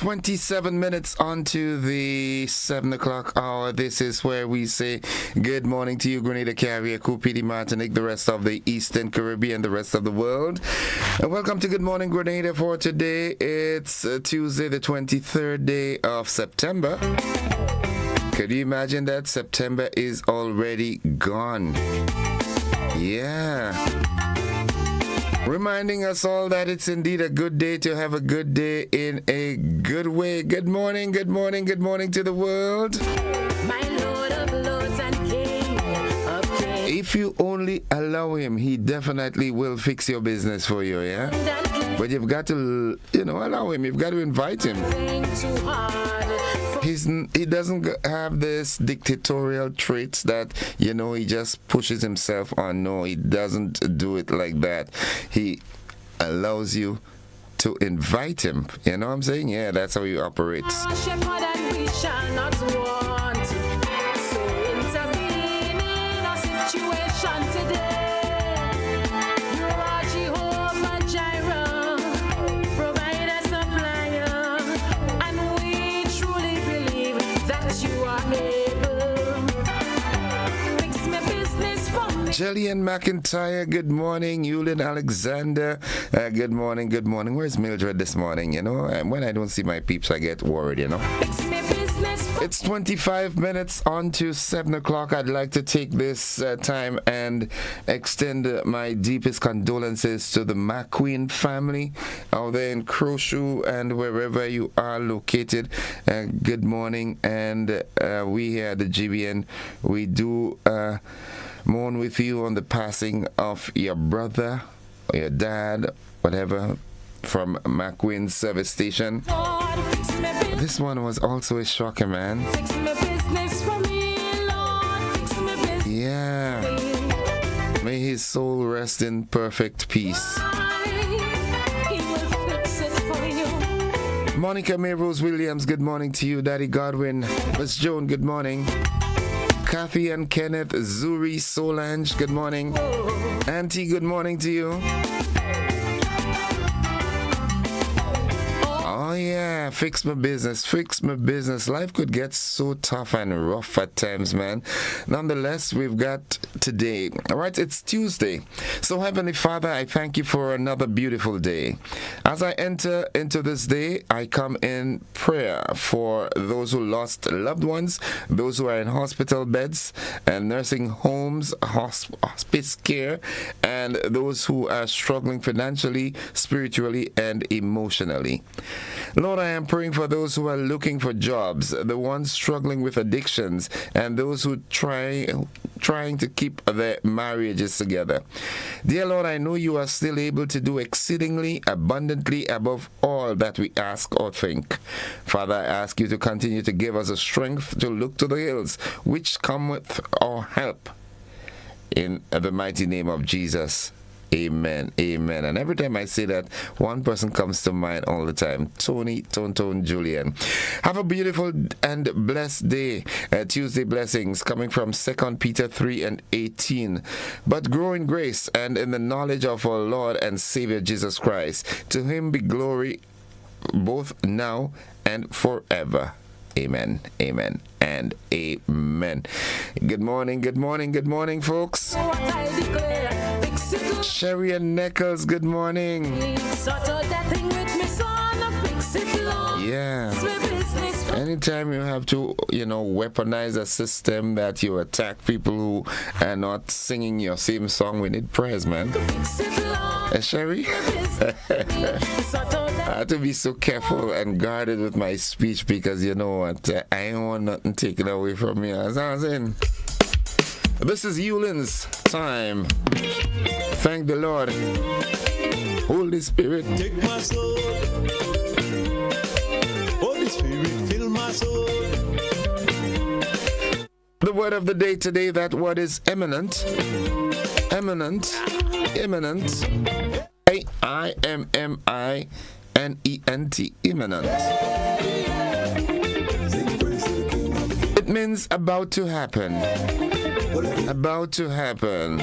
27 minutes onto the 7 o'clock hour. This is where we say good morning to you, Grenada, Carrier, Cupidi, Martinique, the rest of the Eastern Caribbean, the rest of the world. And welcome to Good Morning Grenada for today. It's Tuesday, the 23rd day of September. Could you imagine that? September is already gone. Yeah. Reminding us all that it's indeed a good day to have a good day in a good way. Good morning, good morning, good morning to the world. My Lord of Lords and King of Kings. If you only allow him, he definitely will fix your business for you, yeah? But you've got to, allow him. You've got to invite him. He doesn't have this dictatorial traits that, he just pushes himself on. No, he doesn't do it like that. He allows you to invite him. You know what I'm saying? Yeah, that's how he operates. Shepherd and we shall not want. So intervene in our situation today. You are Jehovah Jireh, provider, supplier, and we truly believe that you are able. Fix my business for me. Jillian McIntyre, good morning. Yulin Alexander, good morning, good morning. Where's Mildred this morning? And when I don't see my peeps, I get worried, Fix my business for It's 25 minutes on to 7 o'clock. I'd like to take this time and extend my deepest condolences to the McQueen family out there in Crowshoe and wherever you are located. Good morning. And we here at the GBN, we do mourn with you on the passing of your brother or your dad, whatever, from McQueen service station. Lord, fix my business. This one was also a shocker, man. Fix my business for me, Lord. Fix my business. Yeah. May his soul rest in perfect peace. He will fix it for you. Monica May Rose Williams, good morning to you. Daddy Godwin. Miss Joan, good morning. Kathy and Kenneth, Zuri, Solange, good morning. Auntie, good morning to you. Oh yeah, fix my business. Life could get so tough and rough at times, man. Nonetheless, we've got today. All right, it's Tuesday. So Heavenly Father, I thank you for another beautiful day. As I enter into this day, I come in prayer for those who lost loved ones, those who are in hospital beds and nursing homes, hospice care, and those who are struggling financially, spiritually, and emotionally. Lord, I am praying for those who are looking for jobs, the ones struggling with addictions, and those who trying to keep their marriages together. Dear Lord, I know you are still able to do exceedingly abundantly above all that we ask or think. Father, I ask you to continue to give us the strength to look to the hills, which come with our help. In the mighty name of Jesus. Amen. Amen. And every time I say that, one person comes to mind all the time. Tony Julian. Have a beautiful and blessed day. Tuesday blessings coming from 2 Peter 3 and 18. But grow in grace and in the knowledge of our Lord and Savior Jesus Christ. To him be glory both now and forever. Amen, amen, and amen. Good morning, folks. What I declare, fix it. Sherry and Nichols, good morning. Settle that thing with me, son. Fix it, Lord. Yeah. Fix my business for Anytime you have to, weaponize a system that you attack people who are not singing your same song, we need prayers, man. fix it, Lord. Sherry? Settle I have to be so careful and guarded with my speech because you know what? I don't want nothing taken away from me. That's what I'm saying. This is Yulin's time. Thank the Lord. Holy Spirit. Take my soul. Holy Spirit, fill my soul. The word of the day today, that word is eminent. Eminent. I-M-M-I-N-E-N-T. Imminent. It means about to happen. About to happen.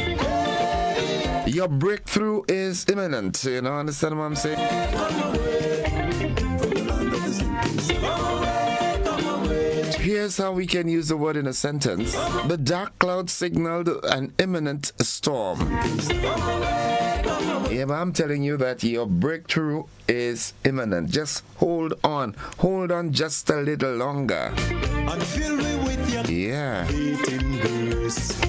Your breakthrough is imminent. You know, understand what I'm saying? here's how we can use the word in a sentence. The dark cloud signaled an imminent storm. Yeah, but I'm telling you that your breakthrough is imminent. Just hold on. Hold on just a little longer. And fill me with your Yeah. faith in grace.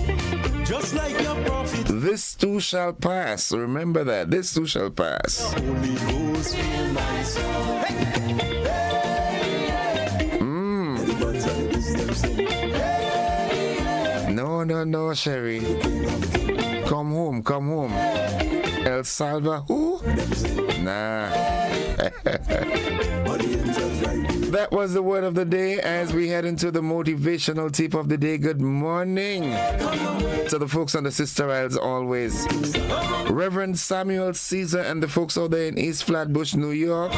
Just like your prophet, This too shall pass. Remember that. This too shall pass. Holy Ghost, fill my soul. No, Sherry. Come home. El Salva, who? Nah. That was the word of the day as we head into the motivational tip of the day. Good morning to the folks on the Sister Isles always. Reverend Samuel Caesar and the folks out there in East Flatbush, New York.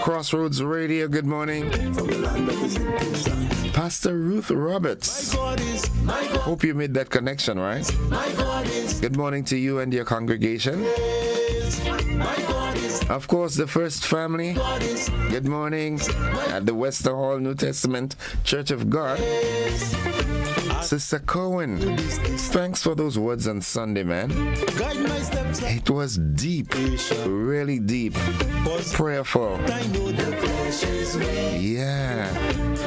Crossroads Radio, good morning. Pastor Ruth Roberts. Hope you made that connection, right? Good morning to you and your congregation. Of course, the First Family. Good morning at the Wester Hall New Testament Church of God. Sister Cohen, thanks for those words on Sunday, man. Guide my steps, It was deep, really deep, prayerful. I know the flesh is weak. Yeah.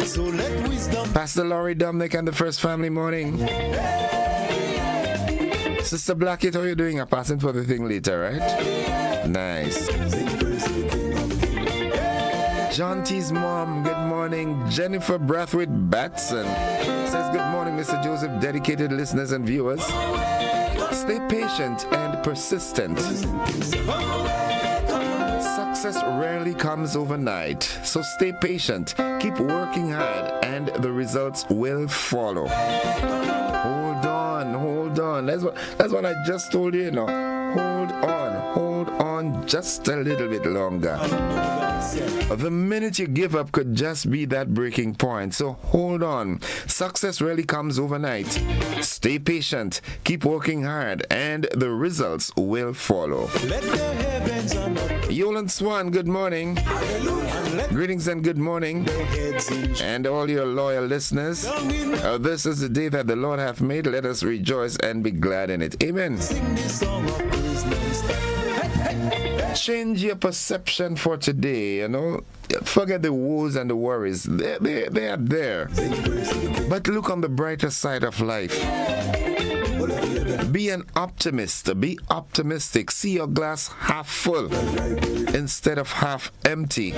So let wisdom Pastor Laurie Dominic and the First Family morning. Sister Blackett, how you doing? I'm passing for the thing later, right? Nice. John T's mom, good morning. Jennifer Brathwaite Batson says, good morning, Mr. Joseph, dedicated listeners and viewers. Stay patient and persistent. Success rarely comes overnight, so stay patient, keep working hard, and the results will follow. Hold on. That's what I just told you, Hold on just a little bit longer. The minute you give up could just be that breaking point. So hold on. Success really comes overnight. Stay patient, keep working hard, and the results will follow. let the heavens and Yolan Swan, good morning. Greetings and good morning. heads in And all your loyal listeners, this is the day that the Lord hath made. Let us rejoice and be glad in it. Amen. sing this song of praise non-stop. Change your perception for today, Forget the woes and the worries. They are there. But look on the brighter side of life. Be an optimist. Be optimistic. See your glass half full instead of half empty.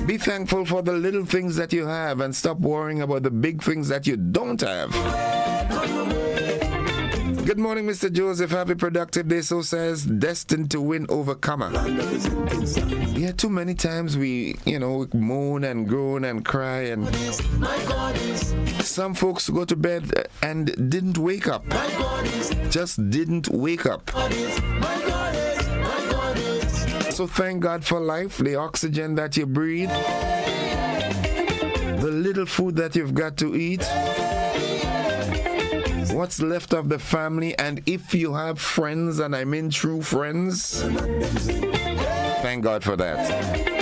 Be thankful for the little things that you have and stop worrying about the big things that you don't have. Good morning, Mr. Joseph. Happy productive day. So says Destined to Win Overcomer. Yeah, too many times we, moan and groan and cry, and some folks go to bed and didn't wake up. Just didn't wake up. So thank God for life, the oxygen that you breathe, the little food that you've got to eat, what's left of the family, and if you have friends, and I mean true friends, thank God for that.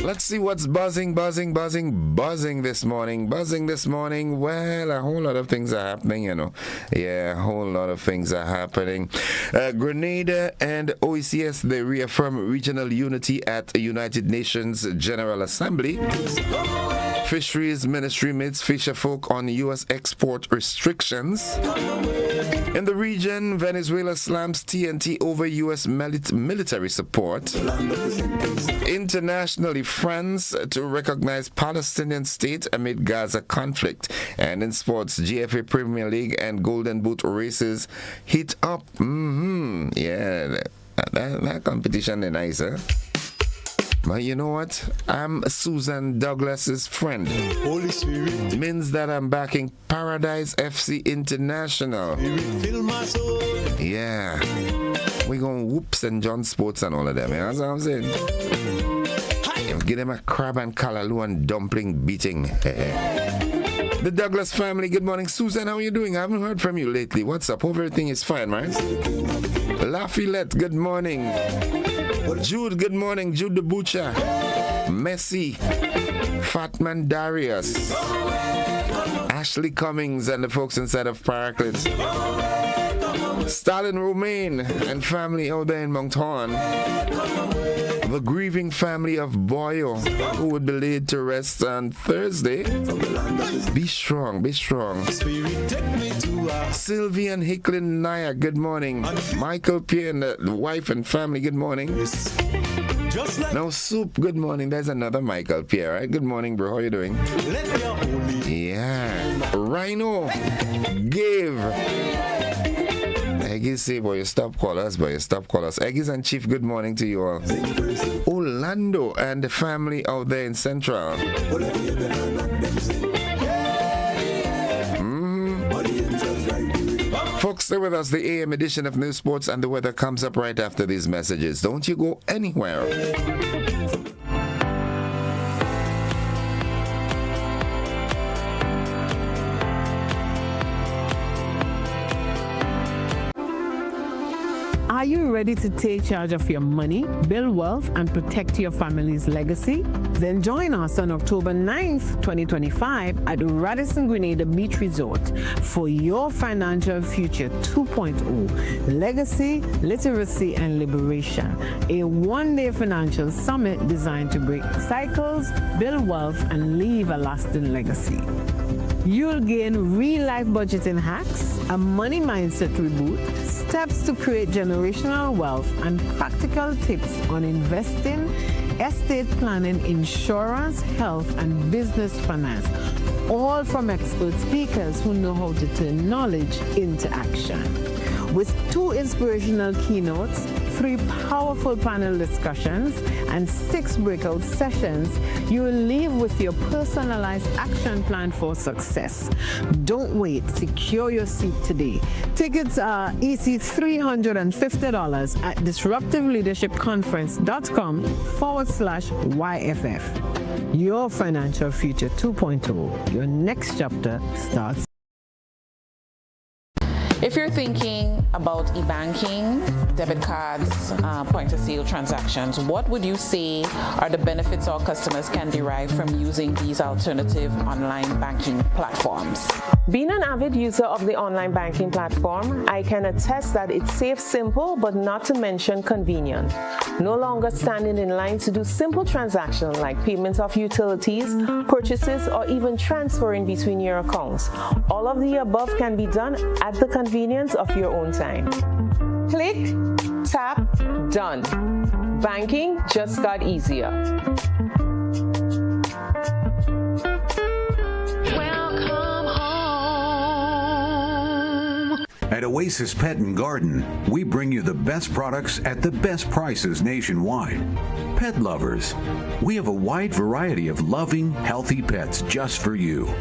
Let's see what's buzzing this morning. Well, a whole lot of things are happening, Yeah, a whole lot of things are happening. Grenada and OECS, they reaffirm regional unity at the United Nations General Assembly. Fisheries Ministry meets fisherfolk on U.S. export restrictions. In the region, Venezuela slams TNT over U.S. military support. Internationally, France to recognize Palestinian state amid Gaza conflict. And in sports, GFA Premier League and Golden Boot races heat up. Yeah, that competition is nice, huh? But you know what? I'm Susan Douglas's friend. Holy Spirit, Means that I'm backing Paradise FC International. fill my soul. Yeah. We going whoops and John Sports and all of them. You know what I'm saying? Give them a crab and callaloo and dumpling beating. The Douglas family, good morning. Susan, how are you doing? I haven't heard from you lately. What's up? Hope everything is fine, right? Lafayette, good morning. Jude, good morning. Jude the Butcher. Messi. Fatman Darius, Ashley Cummings and the folks inside of Paraclet, Stalin Romaine and family out there in Mount Horn, the grieving family of Boyo, who would be laid to rest on Thursday. Be strong, be strong. Sylvie and Hicklin Naya, good morning. Michael Pierre and the wife and family, good morning. Now Soup, good morning. There's another Michael Pierre, right? Good morning, bro. How you doing? Yeah. Rhino, give. Eggies say, boy, you stop call us, boy, you stop call us. Eggies and Chief, good morning to you all. Orlando and the family out there in Central. Folks, stay with us. The AM edition of News Sports and the weather comes up right after these messages. Don't you go anywhere. Are you ready to take charge of your money, build wealth, and protect your family's legacy? Then join us on October 9th, 2025 at Radisson Grenada Beach Resort for your Financial Future 2.0 Legacy, Literacy, and Liberation, a one-day financial summit designed to break cycles, build wealth, and leave a lasting legacy. You'll gain real-life budgeting hacks, a money mindset reboot, steps to create generational wealth, and practical tips on investing, estate planning, insurance, health, and business finance, all from expert speakers who know how to turn knowledge into action. With 2 inspirational keynotes, 3 powerful panel discussions, and 6 breakout sessions, you will leave with your personalized action plan for success. Don't wait. Secure your seat today. Tickets are EC $350 at disruptiveleadershipconference.com/YFF. Your Financial Future 2.0. Your next chapter starts. If you're thinking about e-banking, debit cards, point-of-sale transactions, what would you say are the benefits our customers can derive from using these alternative online banking platforms? Being an avid user of the online banking platform, I can attest that it's safe, simple, but not to mention convenient. No longer standing in line to do simple transactions like payments of utilities, purchases, or even transferring between your accounts. All of the above can be done at the convenience of your own time. Click, tap, done. Banking just got easier. At Oasis Pet and Garden, we bring you the best products at the best prices nationwide. Pet lovers, we have a wide variety of loving, healthy pets just for you.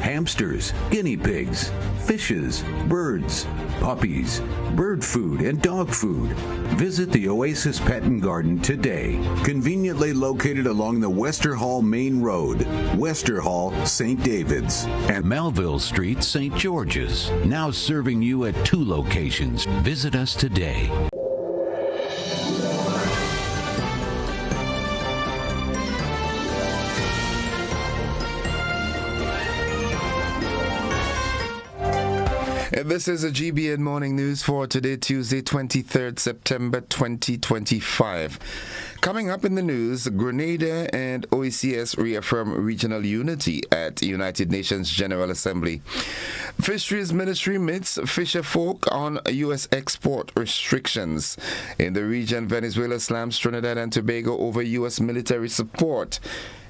Hamsters, guinea pigs, fishes, birds, puppies, bird food, and dog food. Visit the Oasis Pet and Garden today. Conveniently located along the Wester Hall Main Road, Wester Hall, St. David's, and Melville Street, St. George's. Now serving you at 2 locations. Visit us today. This is a GBN Morning News for today, Tuesday, 23rd September 2025. Coming up in the news, Grenada and OECS reaffirm regional unity at United Nations General Assembly. Fisheries Ministry meets fisher folk on U.S. export restrictions. In the region, Venezuela slams Trinidad and Tobago over U.S. military support.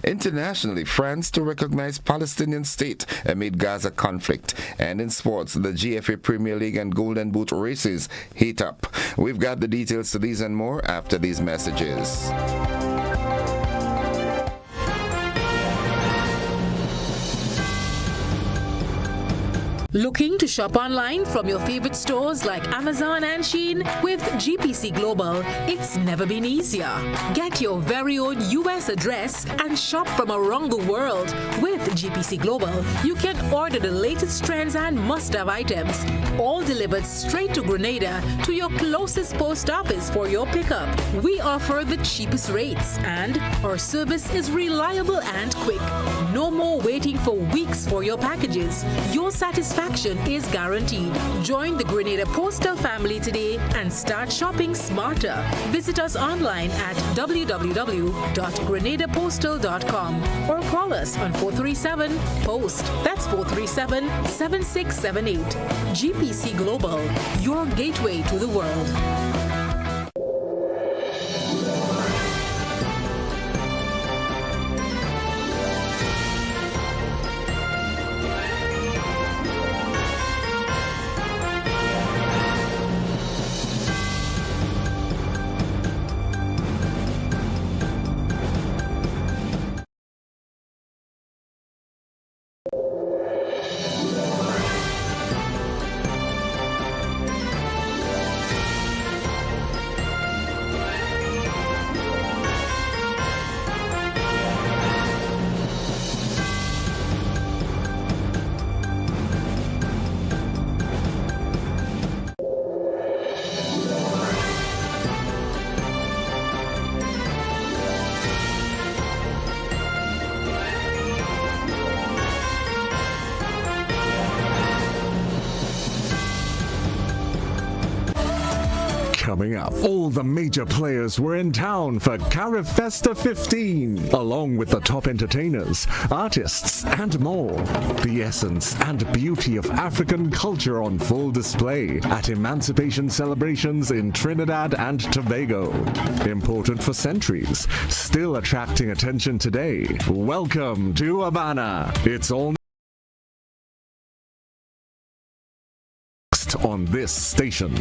Internationally, France to recognize Palestinian state amid Gaza conflict. And in sports, the GFA Premier League and Golden Boot races heat up. We've got the details to these and more after these messages. Looking to shop online from your favorite stores like Amazon and Shein? With GPC Global, it's never been easier. Get your very own US address and shop from around the world. With GPC Global, you can order the latest trends and must-have items, all delivered straight to Grenada to your closest post office for your pickup. We offer the cheapest rates and our service is reliable and quick. No more waiting for weeks for your packages. Your satisfaction is guaranteed. Join the Grenada Postal family today and start shopping smarter. Visit us online at www.grenadapostal.com or call us on 437-POST. That's 437-7678. GPC Global, your gateway to the world. Coming up, all the major players were in town for Carib Festa 15, along with the top entertainers, artists, and more. The essence and beauty of African culture on full display at emancipation celebrations in Trinidad and Tobago. Important for centuries, still attracting attention today. Welcome to Havana. It's all next on this station.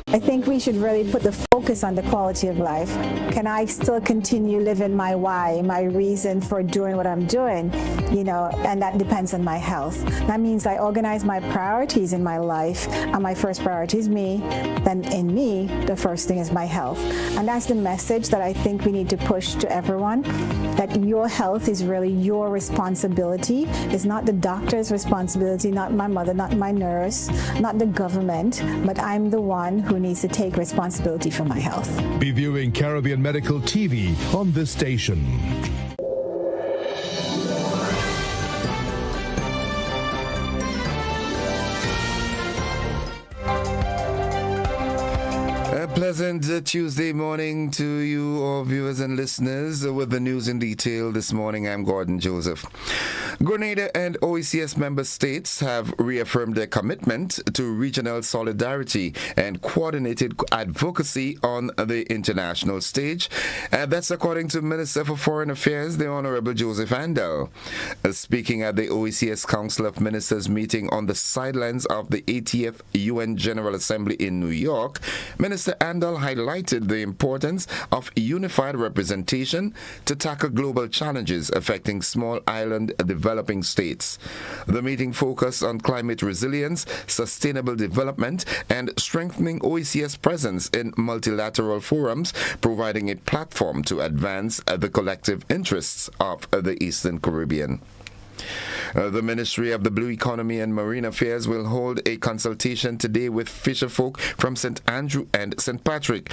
I think we should really put the focus on the quality of life. Can I still continue living my why, my reason for doing what I'm doing? And that depends on my health. That means I organize my priorities in my life, and my first priority is me. Then in me, the first thing is my health. And that's the message that I think we need to push to everyone, that your health is really your responsibility. It's not the doctor's responsibility, not my mother, not my nurse, not the government, but I'm the one who needs to take responsibility for my health. Be viewing Caribbean Medical TV on this station. A pleasant Tuesday morning to you, all viewers and listeners. With the news in detail this morning, I'm Gordon Joseph. Grenada and OECS member states have reaffirmed their commitment to regional solidarity and coordinated advocacy on the international stage. That's according to Minister for Foreign Affairs, the Honorable Joseph Andal. Speaking at the OECS Council of Ministers meeting on the sidelines of the 80th UN General Assembly in New York, Minister Andal highlighted the importance of unified representation to tackle global challenges affecting small island developing states. The meeting focused on climate resilience, sustainable development, and strengthening OECS presence in multilateral forums, providing a platform to advance the collective interests of the Eastern Caribbean. The Ministry of the Blue Economy and Marine Affairs will hold a consultation today with fisherfolk from St. Andrew and St. Patrick.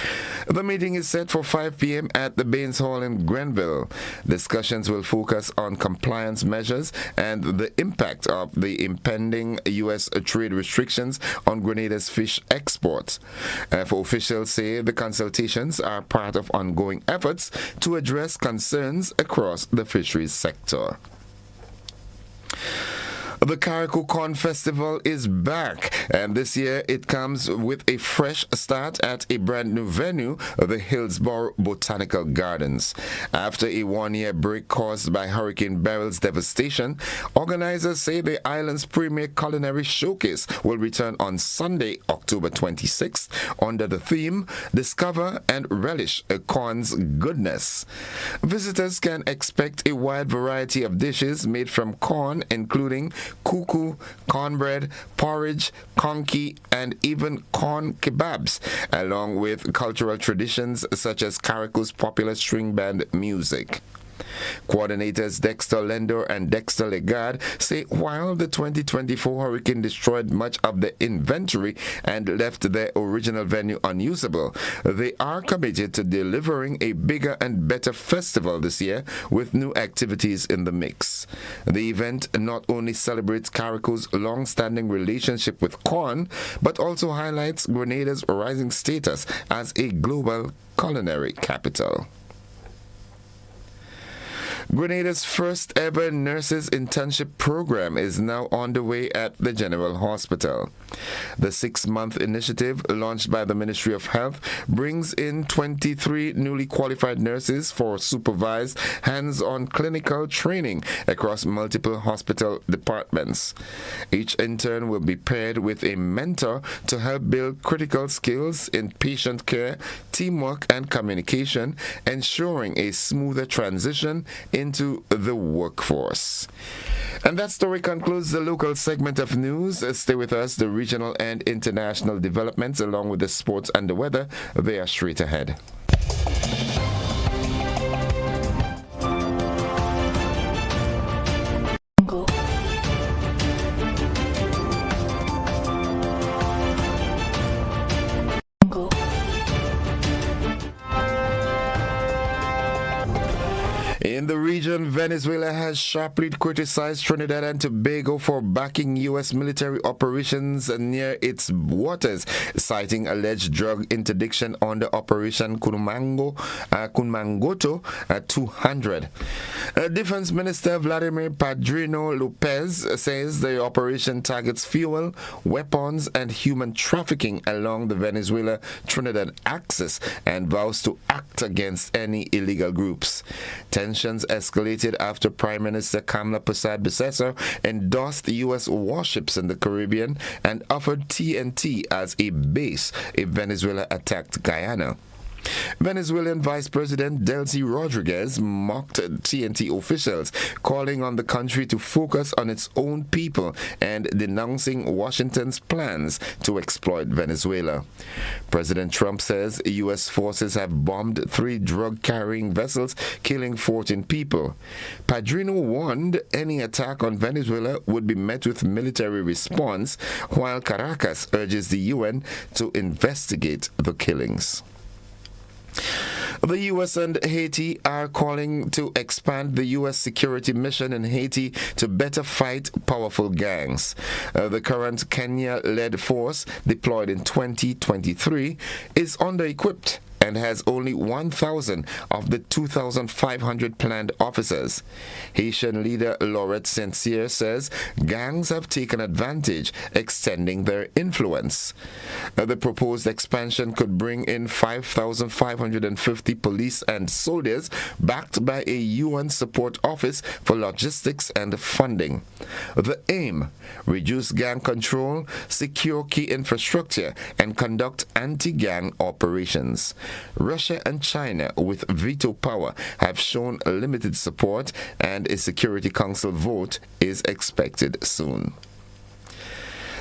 The meeting is set for 5 p.m. at the Baines Hall in Grenville. Discussions will focus on compliance measures and the impact of the impending U.S. trade restrictions on Grenada's fish exports. For officials say the consultations are part of ongoing efforts to address concerns across the fisheries sector. The Carriacou Corn Festival is back And this year it comes with a fresh start at a brand new venue, the Hillsborough Botanical Gardens. After a one-year break caused by Hurricane Beryl's devastation, organizers say the island's premier culinary showcase will return on Sunday, October 26th, under the theme Discover and Relish Corn's Goodness. Visitors can expect a wide variety of dishes made from corn, including kuku, cornbread, porridge, konki, and even corn kebabs, along with cultural traditions such as Carrico's popular string band music. Coordinators Dexter Lendor and Dexter Legard say while the 2024 hurricane destroyed much of the inventory and left their original venue unusable, they are committed to delivering a bigger and better festival this year with new activities in the mix. The event not only celebrates Carrico's long-standing relationship with corn, but also highlights Grenada's rising status as a global culinary capital. Grenada's first ever nurses internship program is now underway at the General Hospital. The 6-month initiative, launched by the Ministry of Health, brings in 23 newly qualified nurses for supervised hands-on clinical training across multiple hospital departments. Each intern will be paired with a mentor to help build critical skills in patient care, teamwork, and communication, ensuring a smoother transition into the workforce. And that story concludes the local segment of news. Stay with us. The regional and international developments, along with the sports and the weather, they are straight ahead. In the region, Venezuela has sharply criticized Trinidad and Tobago for backing U.S. military operations near its waters, citing alleged drug interdiction under Operation Kunmangoto 200. Defense Minister Vladimir Padrino Lopez says the operation targets fuel, weapons, and human trafficking along the Venezuela-Trinidad axis and vows to act against any illegal groups. Tensions escalated after Prime Minister Kamla Persad-Bissessar endorsed U.S. warships in the Caribbean and offered TNT as a base if Venezuela attacked Guyana. Venezuelan Vice President Delcy Rodriguez mocked TNT officials, calling on the country to focus on its own people and denouncing Washington's plans to exploit Venezuela. President Trump says U.S. forces have bombed 3 drug-carrying vessels, killing 14 people. Padrino warned any attack on Venezuela would be met with military response, while Caracas urges the UN to investigate the killings. The U.S. and Haiti are calling to expand the U.S. security mission in Haiti to better fight powerful gangs. The current Kenya-led force, deployed in 2023, is under-equipped and has only 1,000 of the 2,500 planned officers. Haitian leader Laurent Saint-Cyr says gangs have taken advantage, extending their influence. The proposed expansion could bring in 5,550 police and soldiers, backed by a UN support office for logistics and funding. The aim: reduce gang control, secure key infrastructure, and conduct anti-gang operations. Russia and China, with veto power, have shown limited support, and a Security Council vote is expected soon.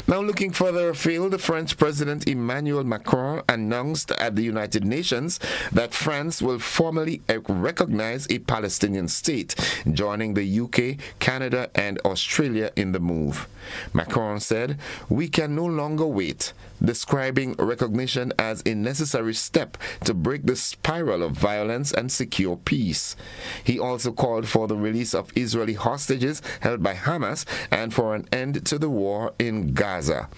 Now, looking further afield, French President Emmanuel Macron announced at the United Nations that France will formally recognize a Palestinian state, joining the UK, Canada, and Australia in the move. Macron said, "We can no longer wait," describing recognition as a necessary step to break the spiral of violence and secure peace. He also called for the release of Israeli hostages held by Hamas and for an end to the war in Gaza.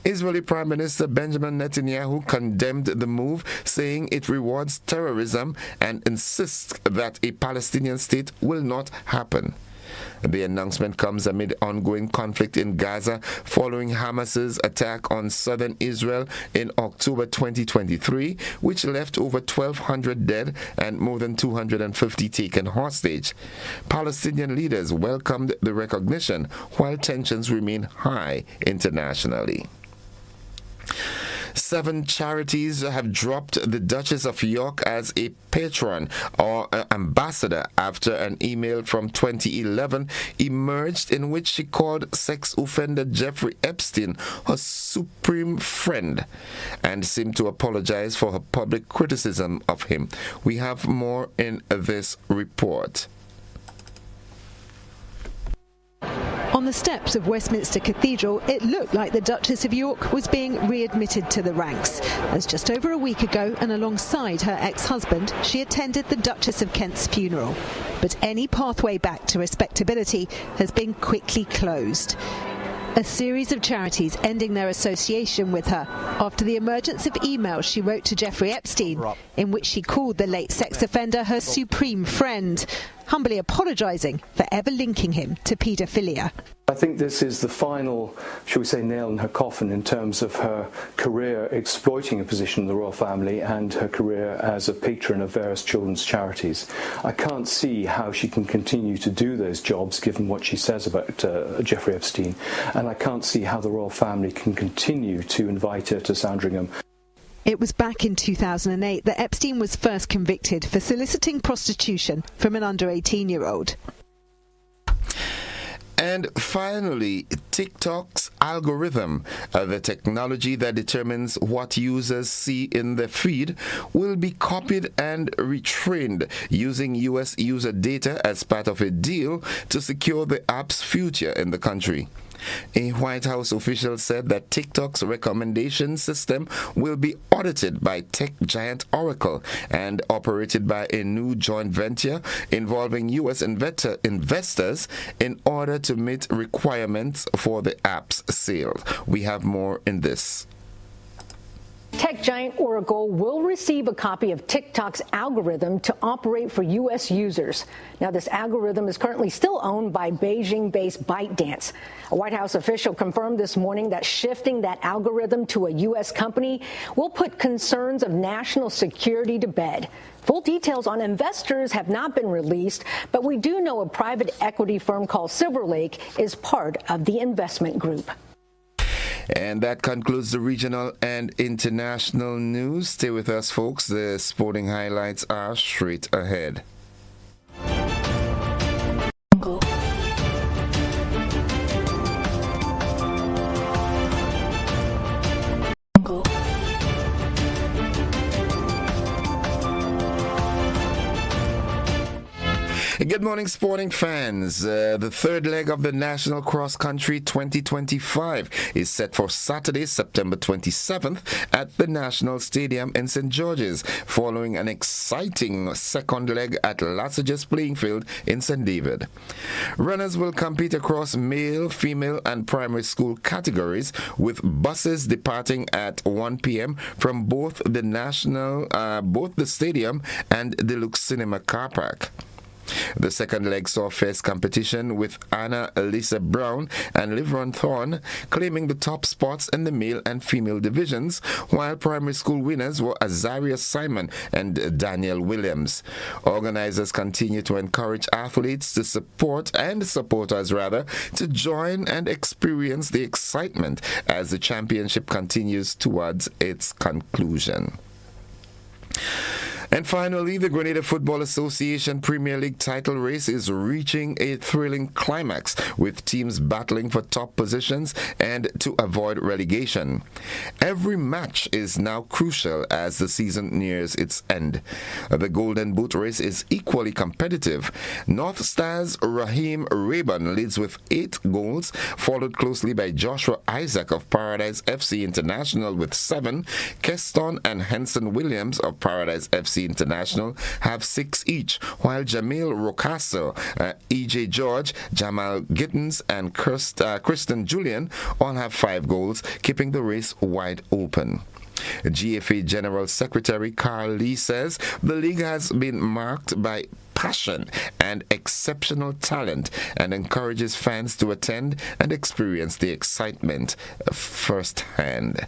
Israeli Prime Minister Benjamin Netanyahu condemned the move, saying it rewards terrorism and insists that a Palestinian state will not happen. The announcement comes amid ongoing conflict in Gaza following Hamas's attack on southern Israel in October 2023, which left over 1,200 dead and more than 250 taken hostage. Palestinian leaders welcomed the recognition while tensions remain high internationally. 7 charities have dropped the Duchess of York as a patron or ambassador after an email from 2011 emerged in which she called sex offender Jeffrey Epstein her supreme friend and seemed to apologize for her public criticism of him. We have more in this report. On the steps of Westminster Cathedral, it looked like the Duchess of York was being readmitted to the ranks, as just over a week ago and alongside her ex-husband, she attended the Duchess of Kent's funeral. But any pathway back to respectability has been quickly closed. A series of charities ending their association with her after the emergence of emails she wrote to Jeffrey Epstein, in which she called the late sex offender her supreme friend, humbly apologising for ever linking him to paedophilia. I think this is the final, shall we say, nail in her coffin in terms of her career exploiting a position in the royal family and her career as a patron of various children's charities. I can't see how she can continue to do those jobs given what she says about Jeffrey Epstein, and I can't see how the royal family can continue to invite her to Sandringham. It was back in 2008 that Epstein was first convicted for soliciting prostitution from an under 18-year-old. And finally, TikTok's algorithm, the technology that determines what users see in their feed, will be copied and retrained using U.S. user data as part of a deal to secure the app's future in the country. A White House official said that TikTok's recommendation system will be audited by tech giant Oracle and operated by a new joint venture involving U.S. investors in order to meet requirements for the app's sale. We have more in this. Tech giant Oracle will receive a copy of TikTok's algorithm to operate for U.S. users. Now, this algorithm is currently still owned by Beijing-based ByteDance. A White House official confirmed this morning that shifting that algorithm to a U.S. company will put concerns of national security to bed. Full details on investors have not been released, but we do know a private equity firm called Silver Lake is part of the investment group. And that concludes the regional and international news. Stay with us, folks. The sporting highlights are straight ahead. Good morning, sporting fans. The third leg of the National Cross Country 2025 is set for Saturday, September 27th at the National Stadium in St. George's, following an exciting second leg at Lassages Playing Field in St. David. Runners will compete across male, female, and primary school categories, with buses departing at 1 p.m. from both the stadium and the Lux Cinema car park. The second leg saw fierce competition, with Anna Elisa Brown and Livron Thorne claiming the top spots in the male and female divisions, while primary school winners were Azaria Simon and Daniel Williams. Organizers continue to encourage athletes to supporters to join and experience the excitement as the championship continues towards its conclusion. And finally, the Grenada Football Association Premier League title race is reaching a thrilling climax, with teams battling for top positions and to avoid relegation. Every match is now crucial as the season nears its end. The Golden Boot race is equally competitive. North Stars' Raheem Rayburn leads with 8 goals, followed closely by Joshua Isaac of Paradise FC International with 7. Keston and Henson Williams of Paradise FC International have 6 each, while Jamil Rocastle, E.J. George, Jamal Gittins, and Kristen Julian all have 5 goals, keeping the race wide open. GFA General Secretary Carl Lee says the league has been marked by passion and exceptional talent and encourages fans to attend and experience the excitement firsthand.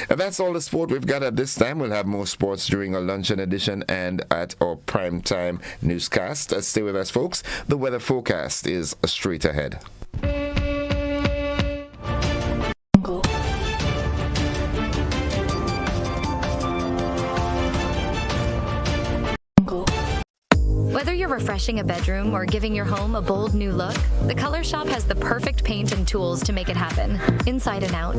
That's all the sport we've got at this time. We'll have more sports during our luncheon edition and at our primetime newscast. Stay with us, folks. The weather forecast is straight ahead. Whether you're refreshing a bedroom or giving your home a bold new look, the Color Shop has the perfect paint and tools to make it happen, inside and out.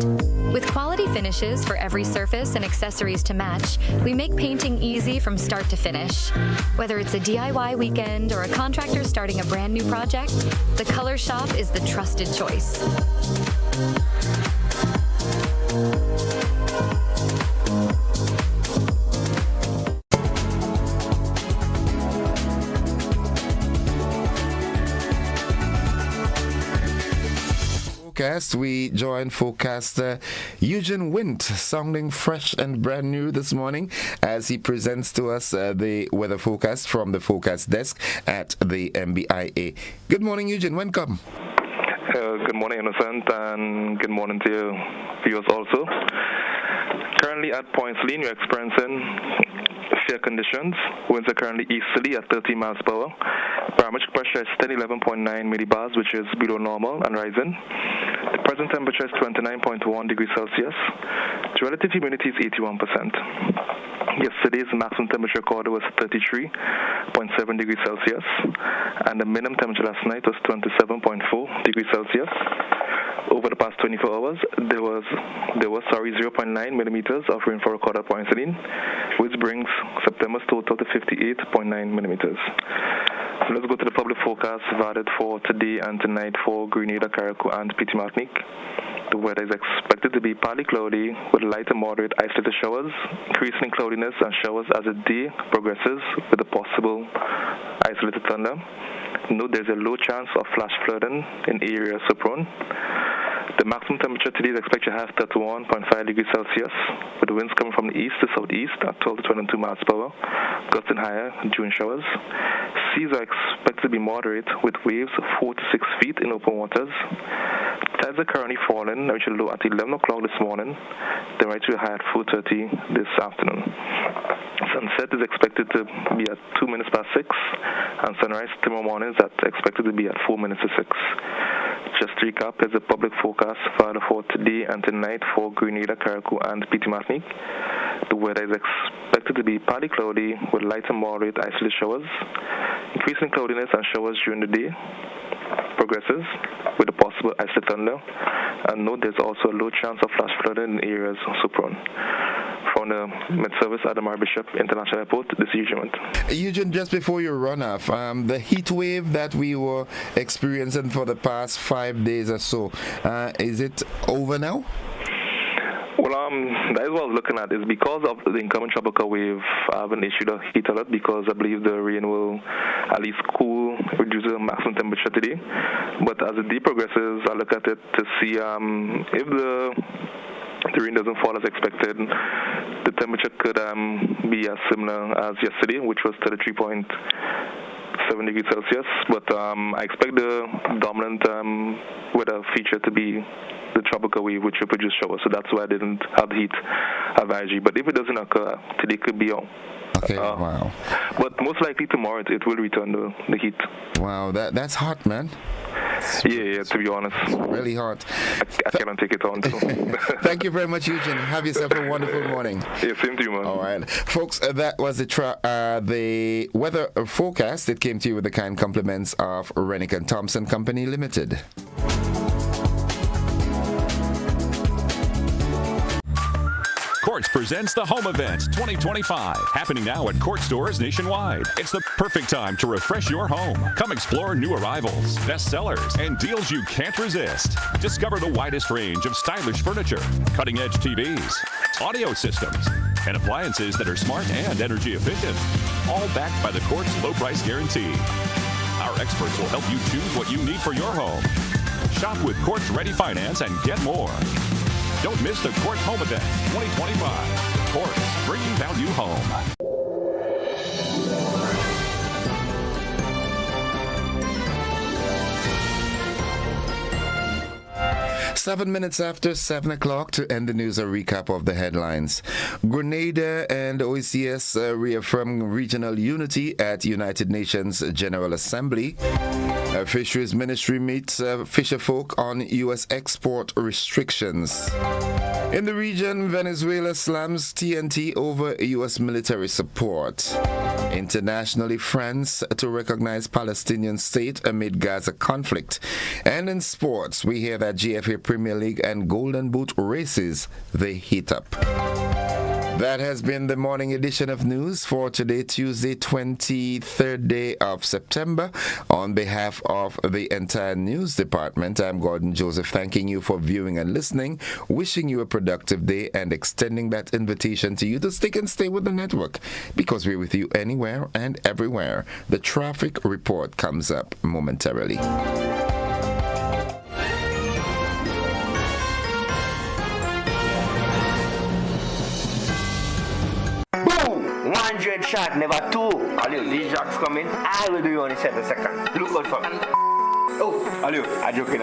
With quality finishes for every surface and accessories to match, we make painting easy from start to finish. Whether it's a DIY weekend or a contractor starting a brand new project, the Color Shop is the trusted choice. We join forecaster Eugene Wint, sounding fresh and brand new this morning as he presents to us the weather forecast from the forecast desk at the MBIA. Good morning, Eugene. Welcome. Good morning, Innocent, and good morning to you viewers also. Currently at Points-Lean, you're experiencing fair conditions. Winds are currently easterly at 30 miles per hour. Barometric pressure is steady 11.9 millibars, which is below normal and rising. The present temperature is 29.1 degrees Celsius. The relative humidity is 81%. Yesterday's maximum temperature recorded was 33.7 degrees Celsius, and the minimum temperature last night was 27.4 degrees Celsius. Over the past 24 hours, there was 0.9 millimeters of rainfall recorded at Points-Lean, which brings September's total to 58.9 millimeters. So let's go to the public forecast valid for today and tonight for Grenada, Carriacou, and Petite Martinique. The weather is expected to be partly cloudy with light and moderate isolated showers, increasing cloudiness and showers as the day progresses with a possible isolated thunder. Note there's a low chance of flash flooding in areas so prone. The maximum temperature today is expected to have 31.5 degrees Celsius, with the winds coming from the east to southeast at 12 to 22 miles per hour, gusting higher during showers. Seas are expected to be moderate, with waves 4 to 6 feet in open waters. Tides are currently falling, reaching low at 11 o'clock this morning, then right to a high at 4:30 this afternoon. Sunset is expected to be at 2 minutes past 6, and sunrise tomorrow morning is expected to be at 4 minutes to 6. Just to recap, is the public forecast for today and tonight for Grenada, Carriacou, and Petite Martinique. The weather is expected to be partly cloudy with light and moderate isolated showers. Increasing cloudiness and showers during the day progresses with a possible isolated thunder. And note there's also a low chance of flash flooding in areas so prone. From the mid-service at the Bishop International Airport, this is Eugene. Eugene, just before you run off, the heat wave that we were experiencing for the past 5 days or so, is it over now? Well, that is what I was looking at. Is because of the incoming tropical wave, I haven't issued a heat alert because I believe the rain will at least reduce the maximum temperature today. But as the day progresses, I look at it to see if the rain doesn't fall as expected, the temperature could be as similar as yesterday, which was 33.7 degrees Celsius. But I expect the dominant weather feature to be the tropical wave, which will produce showers. So that's why I didn't have the heat advisory. But if it doesn't occur, today could be on. Okay, wow. But most likely tomorrow it will return the heat. Wow, that's hot, man. Yeah, to be honest. It's really hot. I cannot take it on, too. Thank you very much, Eugene. Have yourself a wonderful morning. Yeah, same to you, man. All right. Folks, that was the weather forecast. It came to you with the kind compliments of Rennick & Thompson Company Limited. Quartz presents the Home Events 2025, happening now at Quartz stores nationwide. It's the perfect time to refresh your home. Come explore new arrivals, best sellers, and deals you can't resist. Discover the widest range of stylish furniture, cutting-edge TVs, audio systems, and appliances that are smart and energy efficient, all backed by the Quartz low price guarantee. Our experts will help you choose what you need for your home. Shop with Quartz Ready Finance and get more. Don't miss the Quartz Home Event 2025. Quartz, bringing value home. 7 minutes after 7 o'clock to end the news, a recap of the headlines. Grenada and OECS reaffirm regional unity at United Nations General Assembly. Fisheries Ministry meets fisherfolk on U.S. export restrictions. In the region, Venezuela slams TNT over U.S. military support. Internationally, France to recognize Palestinian state amid Gaza conflict. And in sports, we hear that GFA Premier League and Golden Boot races, they heat up. That has been the morning edition of news for today, Tuesday, 23rd day of September. On behalf of the entire news department, I'm Gordon Joseph, thanking you for viewing and listening, wishing you a productive day, and extending that invitation to you to stick and stay with the network, because we're with you anywhere and everywhere. The traffic report comes up momentarily. 100 shot, never two. Aliu, these jocks coming. I will do you only 7 seconds. Look out for me. Oh, Aliu, I'm joking.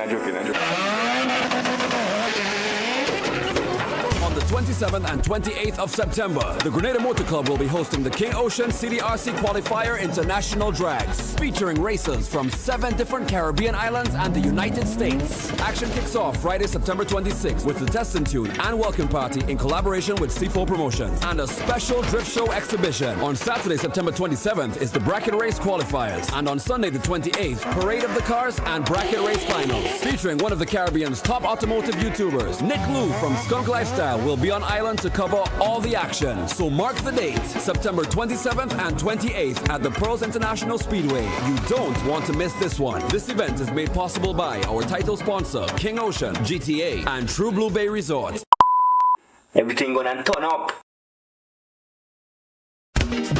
On the 27th and 28th of September, the Grenada Motor Club will be hosting the King Ocean CDRC Qualifier International Drags, featuring racers from 7 different Caribbean islands and the United States. Action kicks off Friday, September 26th with the Test and Tune and Welcome Party in collaboration with C4 Promotions and a special drift show exhibition. On Saturday, September 27th is the Bracket Race Qualifiers, and on Sunday the 28th, Parade of the Cars and Bracket Race Finals, featuring one of the Caribbean's top automotive YouTubers, Nick Lou from Skunk Lifestyle, will be on island to cover all the action. So mark the dates, September 27th and 28th at the Pearls International Speedway. You don't want to miss this one. This event is made possible by our title sponsor, King Ocean, GTA, and True Blue Bay Resort. Everything gonna turn up.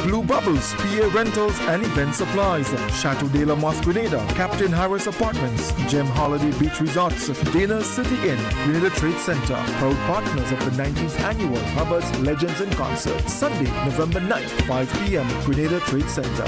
Blue Bubbles, PA Rentals and Event Supplies, Chateau de la Moss Grenada, Captain Harris Apartments, Gem Holiday Beach Resorts, Dana City Inn, Grenada Trade Center, proud partners of the 19th Annual Hubbard's Legends in Concert, Sunday, November 9th, 5 p.m., Grenada Trade Center.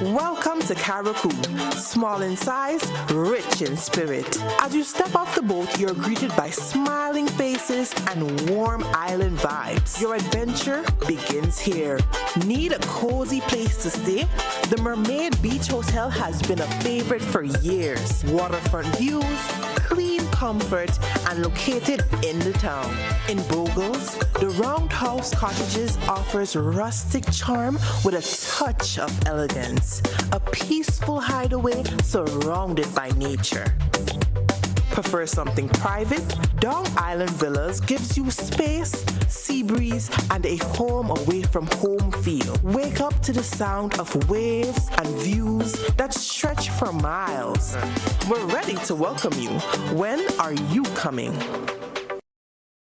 Welcome to Caracou, small in size, rich in spirit. As you step off the boat, you're greeted by smiling faces and warm island vibes. Your adventure begins here. Need a cozy place to stay? The Mermaid Beach Hotel has been a favorite for years. Waterfront views, clean comfort, and located in the town. In Bogles, the Roundhouse Cottages offers rustic charm with a touch of elegance. A peaceful hideaway surrounded by nature. Prefer something private? Dong Island Villas gives you space, sea breeze, and a home away from home feel. Wake up to the sound of waves and views that stretch for miles. We're ready to welcome you. When are you coming?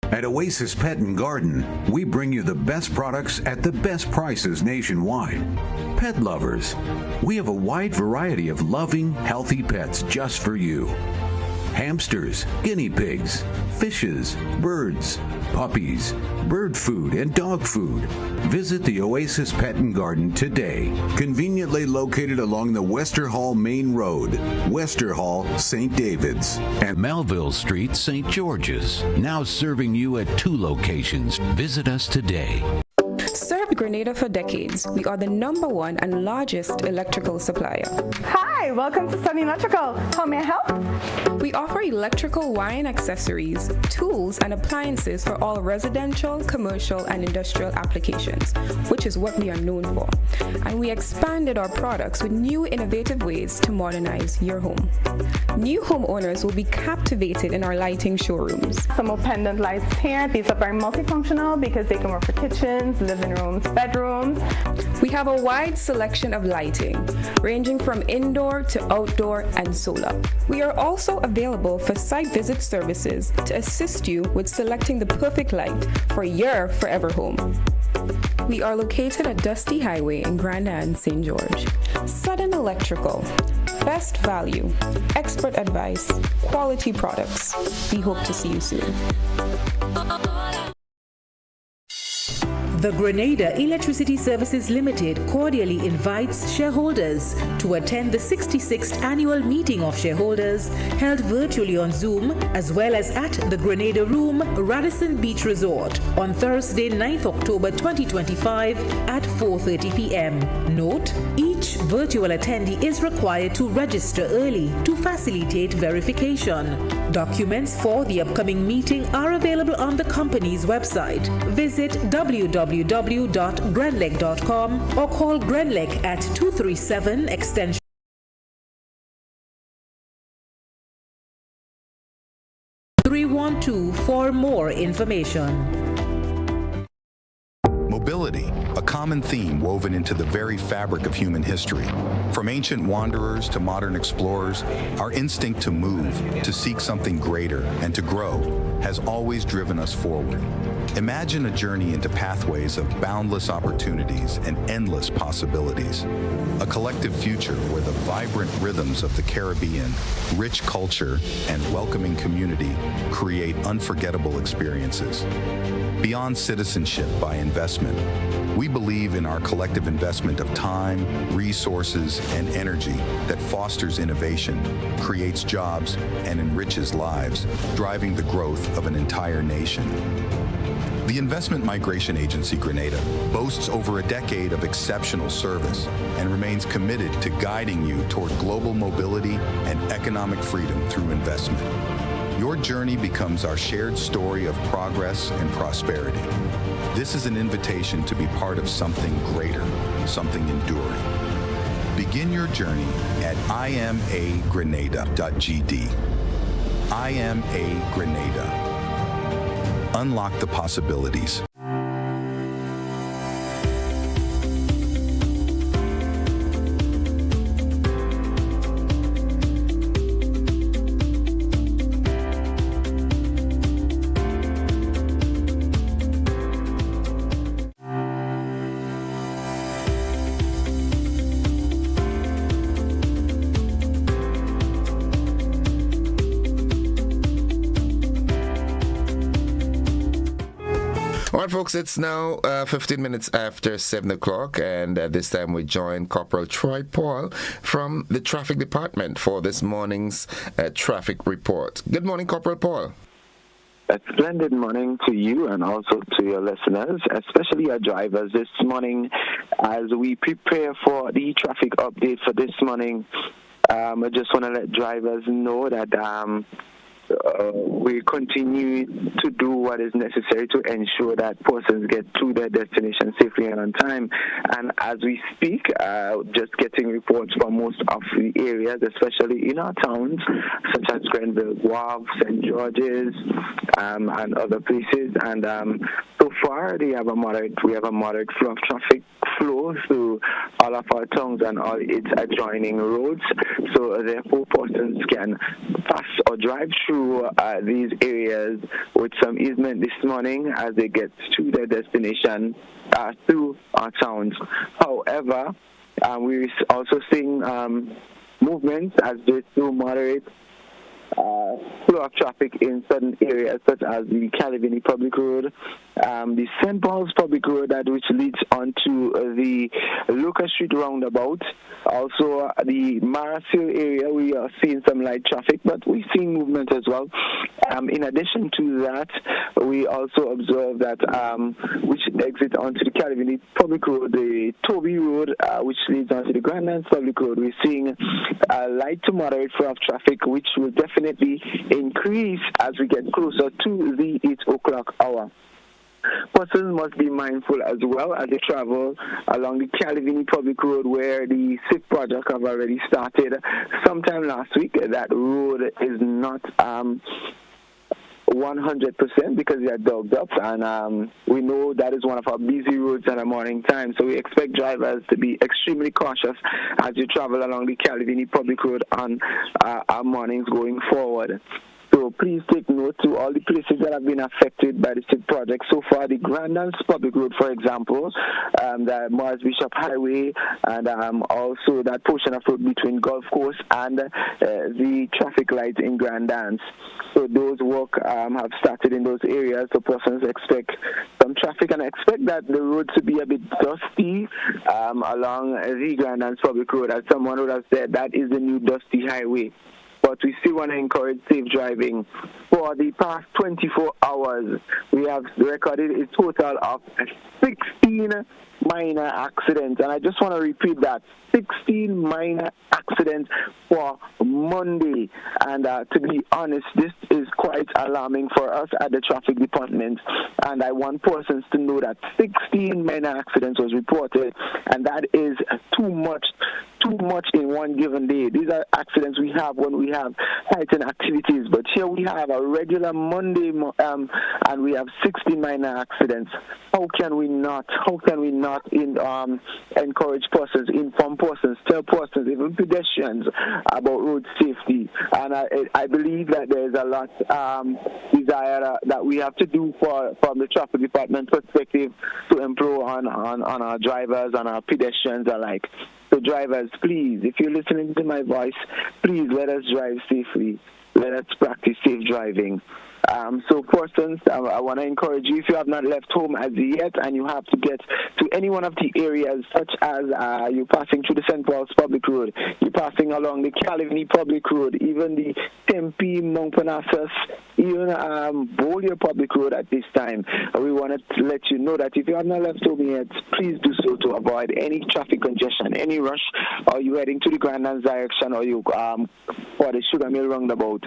At Oasis Pet and Garden, we bring you the best products at the best prices nationwide. Pet lovers, we have a wide variety of loving, healthy pets just for you. Hamsters, guinea pigs, fishes, birds, puppies, bird food, and dog food. Visit the Oasis Pet and Garden today. Conveniently located along the Wester Hall Main Road, Wester Hall, St. David's. And Melville Street, St. George's. Now serving you at 2 locations. Visit us today. Served Grenada for decades. We are the #1 and largest electrical supplier. Hi, welcome to Sunny Electrical. How may I help? We offer electrical wire accessories, tools, and appliances for all residential, commercial, and industrial applications, which is what we are known for. And we expanded our products with new innovative ways to modernize your home. New homeowners will be captivated in our lighting showrooms. Some more pendant lights here. These are very multifunctional because they can work for kitchens, living rooms, bedrooms. We have a wide selection of lighting, ranging from indoor to outdoor and solar. We are also available for site visit services to assist you with selecting the perfect light for your forever home. We are located at Dusty Highway in Grenada and St. George. Sudden Electrical. Best value, expert advice, quality products. We hope to see you soon. The Grenada Electricity Services Limited cordially invites shareholders to attend the 66th annual meeting of shareholders held virtually on Zoom as well as at the Grenada Room, Radisson Beach Resort on Thursday, 9th October 2025 at 4:30 p.m. Note, each virtual attendee is required to register early to facilitate verification. Documents for the upcoming meeting are available on the company's website. Visit www.grenlec.com or call Grenlec at 237 extension 312 for more information. Mobility, a common theme woven into the very fabric of human history. From ancient wanderers to modern explorers, our instinct to move, to seek something greater, and to grow has always driven us forward. Imagine a journey into pathways of boundless opportunities and endless possibilities. A collective future where the vibrant rhythms of the Caribbean, rich culture, and welcoming community create unforgettable experiences. Beyond citizenship by investment, we believe in our collective investment of time, resources, and energy that fosters innovation, creates jobs, and enriches lives, driving the growth of an entire nation. The Investment Migration Agency Grenada boasts over a decade of exceptional service and remains committed to guiding you toward global mobility and economic freedom through investment. Your journey becomes our shared story of progress and prosperity. This is an invitation to be part of something greater, something enduring. Begin your journey at imagrenada.gd. IMA Grenada. Unlock the possibilities. All right, folks, it's now 15 minutes after 7 o'clock, and this time we join Corporal Troy Paul from the Traffic Department for this morning's traffic report. Good morning, Corporal Paul. A splendid morning to you and also to your listeners, especially our drivers this morning. As we prepare for the traffic update for this morning, I just want to let drivers know that we continue to do what is necessary to ensure that persons get to their destination safely and on time. And as we speak, just getting reports from most of the areas, especially in our towns, such as Grenville, Guav, St. George's, and other places. And so far, we have a moderate flow of traffic flow through all of our towns and all its adjoining roads. So therefore, persons can pass or drive through these areas with some easement this morning as they get to their destination through our towns. However, we're also seeing movements as they still moderate flow of traffic in certain areas such as the Calavini Public Road, the St. Paul's Public Road, which leads onto the Lucas Street roundabout. Also, the Marasil area, we are seeing some light traffic, but we're seeing movement as well. In addition to that, we also observe that which exit onto the Calavini Public Road, the Toby Road, which leads onto the Grandlands Public Road, we're seeing a light to moderate flow of traffic, which will definitely increase as we get closer to the 8 o'clock hour. Persons must be mindful as well as they travel along the Calavini Public Road, where the SIP project have already started sometime last week. That road is not 100% because they are dogged up, and we know that is one of our busy roads at the morning time. So we expect drivers to be extremely cautious as you travel along the Calavini Public Road on our mornings going forward. So So please take note to all the places that have been affected by the SIP project so far. The Grandlands Public Road, for example, the Morris Bishop Highway, and also that portion of road between Gulf Coast and the traffic lights in Grandlands. So those work have started in those areas. So persons expect some traffic, and expect that the road to be a bit dusty along the Grandlands Public Road. As someone would have said, that is the new dusty highway. But we still want to encourage safe driving. For the past 24 hours, we have recorded a total of 16 minor accidents. And I just want to repeat that, 16 minor accidents for Monday. And to be honest, this is quite alarming for us at the traffic department. And I want persons to know that 16 minor accidents was reported, and that is too much in one given day. These are accidents we have when we have heightened activities, but here we have a regular Monday and we have 60 minor accidents. How can we not encourage persons, inform persons, tell persons, even pedestrians, about road safety? And I believe that there is a lot desire that we have to do from the traffic department perspective to improve on our drivers, on our pedestrians alike. So drivers, please, if you're listening to my voice, please let us drive safely. Let us practice safe driving. So persons, I want to encourage you, if you have not left home as yet and you have to get to any one of the areas, such as you're passing through the St. Paul's Public Road, you're passing along the Calavini Public Road, even the Tempe, Mount Parnassus, even Beaulieu Public Road at this time. We want to let you know that if you have not left home yet, please do so to avoid any traffic congestion, any rush, or you're heading to the Grandlands direction, or you for the Sugar Mill roundabout.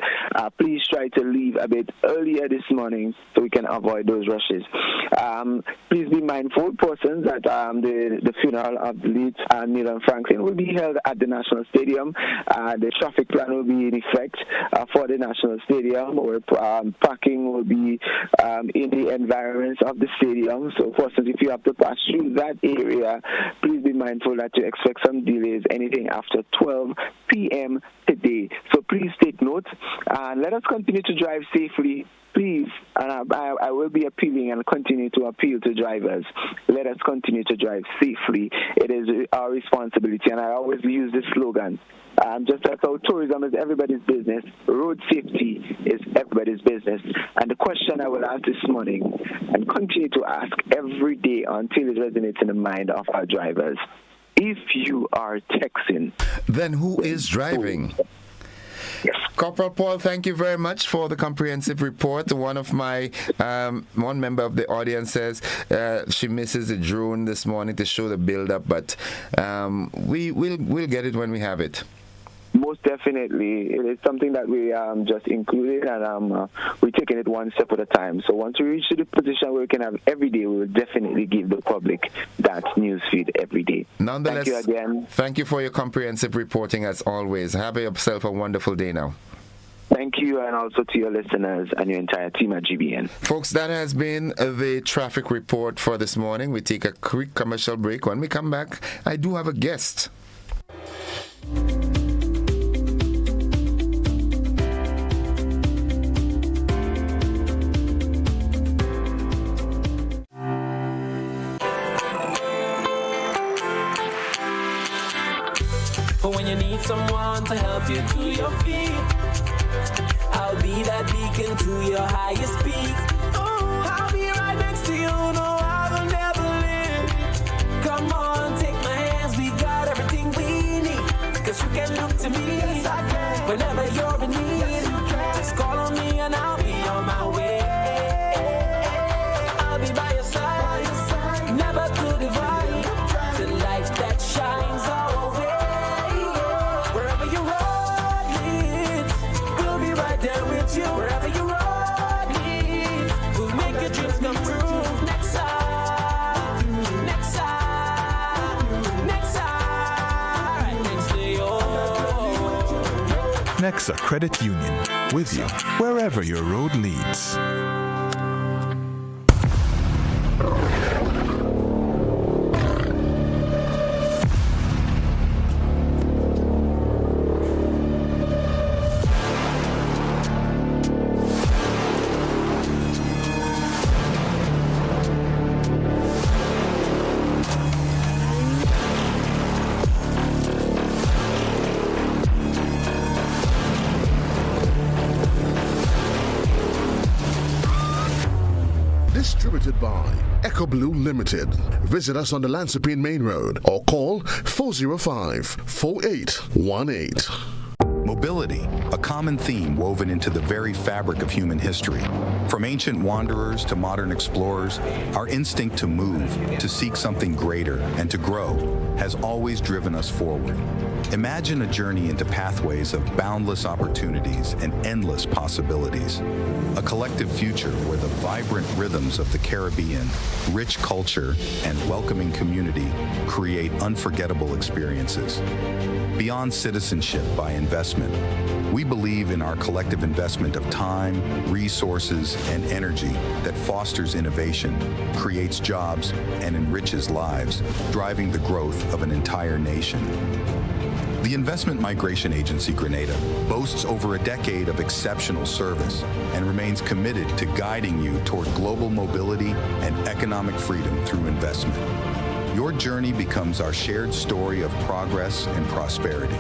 Please try to leave a bit earlier this morning so we can avoid those rushes. Please be mindful, persons, that the funeral of the late Neil Franklin will be held at the National Stadium. The traffic plan will be in effect for the National Stadium, where parking will be in the environs of the stadium. So, persons, if you have to pass through that area, please be mindful that you expect some delays anything after 12 p.m. today. So please take note, and let us continue to drive safely. Please, and I will be appealing and continue to appeal to drivers. Let us continue to drive safely. It is our responsibility, and I always use this slogan. Just as how tourism is everybody's business, road safety is everybody's business. And the question I will ask this morning, and continue to ask every day until it resonates in the mind of our drivers: if you are texting, then who is driving? Yes. Corporal Paul, thank you very much for the comprehensive report. One of my one member of the audience says she misses the drone this morning to show the build-up, but we'll get it when we have it. Most definitely. It is something that we just included, and we're taking it one step at a time. So once we reach to the position where we can have every day, we will definitely give the public that news feed every day. Nonetheless, thank you again. Thank you for your comprehensive reporting as always. Have yourself a wonderful day now. Thank you, and also to your listeners and your entire team at GBN. Folks, that has been the traffic report for this morning. We take a quick commercial break. When we come back, I do have a guest. But when you need someone to help you to your feet, I'll be that beacon to your highest peak. Oh, I'll be right next to you, no, I will never leave. Come on, take my hands, we got everything we need. Cause you can look to me, yes, I can. Whenever you're in need, yes, you can. Just call on me and I'll be on my way. I'll be by your side, never to divide. The light that shines our way. Wherever you road leads, we'll make your dreams come true. Next time, next time, next time, next day, oh. Nexa Credit Union, with you wherever your road leads. by Echo Blue Limited. Visit us on the Lansopine Main Road or call 405-4818. Mobility, a common theme woven into the very fabric of human history. From ancient wanderers to modern explorers, our instinct to move, to seek something greater, and to grow has always driven us forward. Imagine a journey into pathways of boundless opportunities and endless possibilities. A collective future where the vibrant rhythms of the Caribbean, rich culture, and welcoming community create unforgettable experiences. Beyond citizenship by investment, we believe in our collective investment of time, resources, and energy that fosters innovation, creates jobs, and enriches lives, driving the growth of an entire nation. The investment migration agency Grenada boasts over a decade of exceptional service and remains committed to guiding you toward global mobility and economic freedom through investment. Your journey becomes our shared story of progress and prosperity.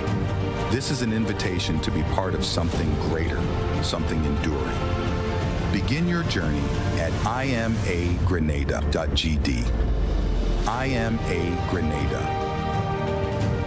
This is an invitation to be part of something greater, something enduring. Begin your journey at imagrenada.gd. IMA Grenada.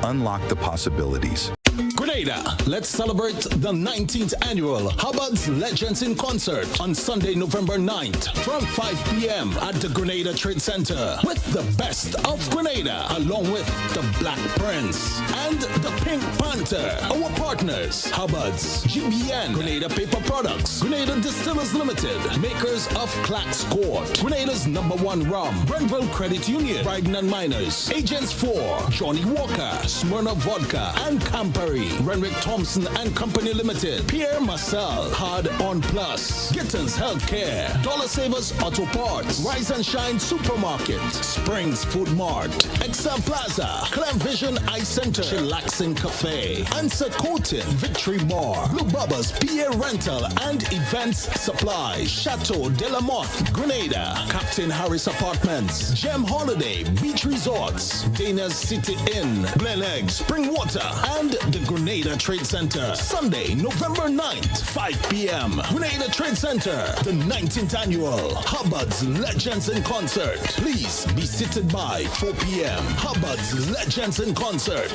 Unlock the possibilities. Grenada, let's celebrate the 19th annual Hubbard's Legends in Concert on Sunday, November 9th from 5 p.m. at the Grenada Trade Center with the best of Grenada along with the Black Prince and the Pink Panther. Our partners, Hubbard's, GBN, Grenada Paper Products, Grenada Distillers Limited, makers of Clax Court, Grenada's #1 rum, Brentville Credit Union, Bryden and Miners, Agents 4, Johnny Walker, Smyrna Vodka, and Campari, Renwick Thompson and Company Limited, Pierre Marcel, Hard On Plus, Gittins Healthcare, Dollar Savers Auto Parts, Rise and Shine Supermarket, Springs Food Mart, Excel Plaza, Clem Vision Eye Center, Chillaxing Cafe, Answer Coating, Victory Bar, Blue Bubba's PA Rental and Events Supply, Chateau de la Motte, Grenada, Captain Harris Apartments, Gem Holiday, Beach Resorts, Dana's City Inn, Glen Egg, Spring Water, and the Grenada Trade Center. Sunday, November 9th, 5 p.m. Grenada Trade Center, the 19th annual Hubbard's Legends in Concert. Please be seated by 4 p.m. Hubbard's Legends in Concert.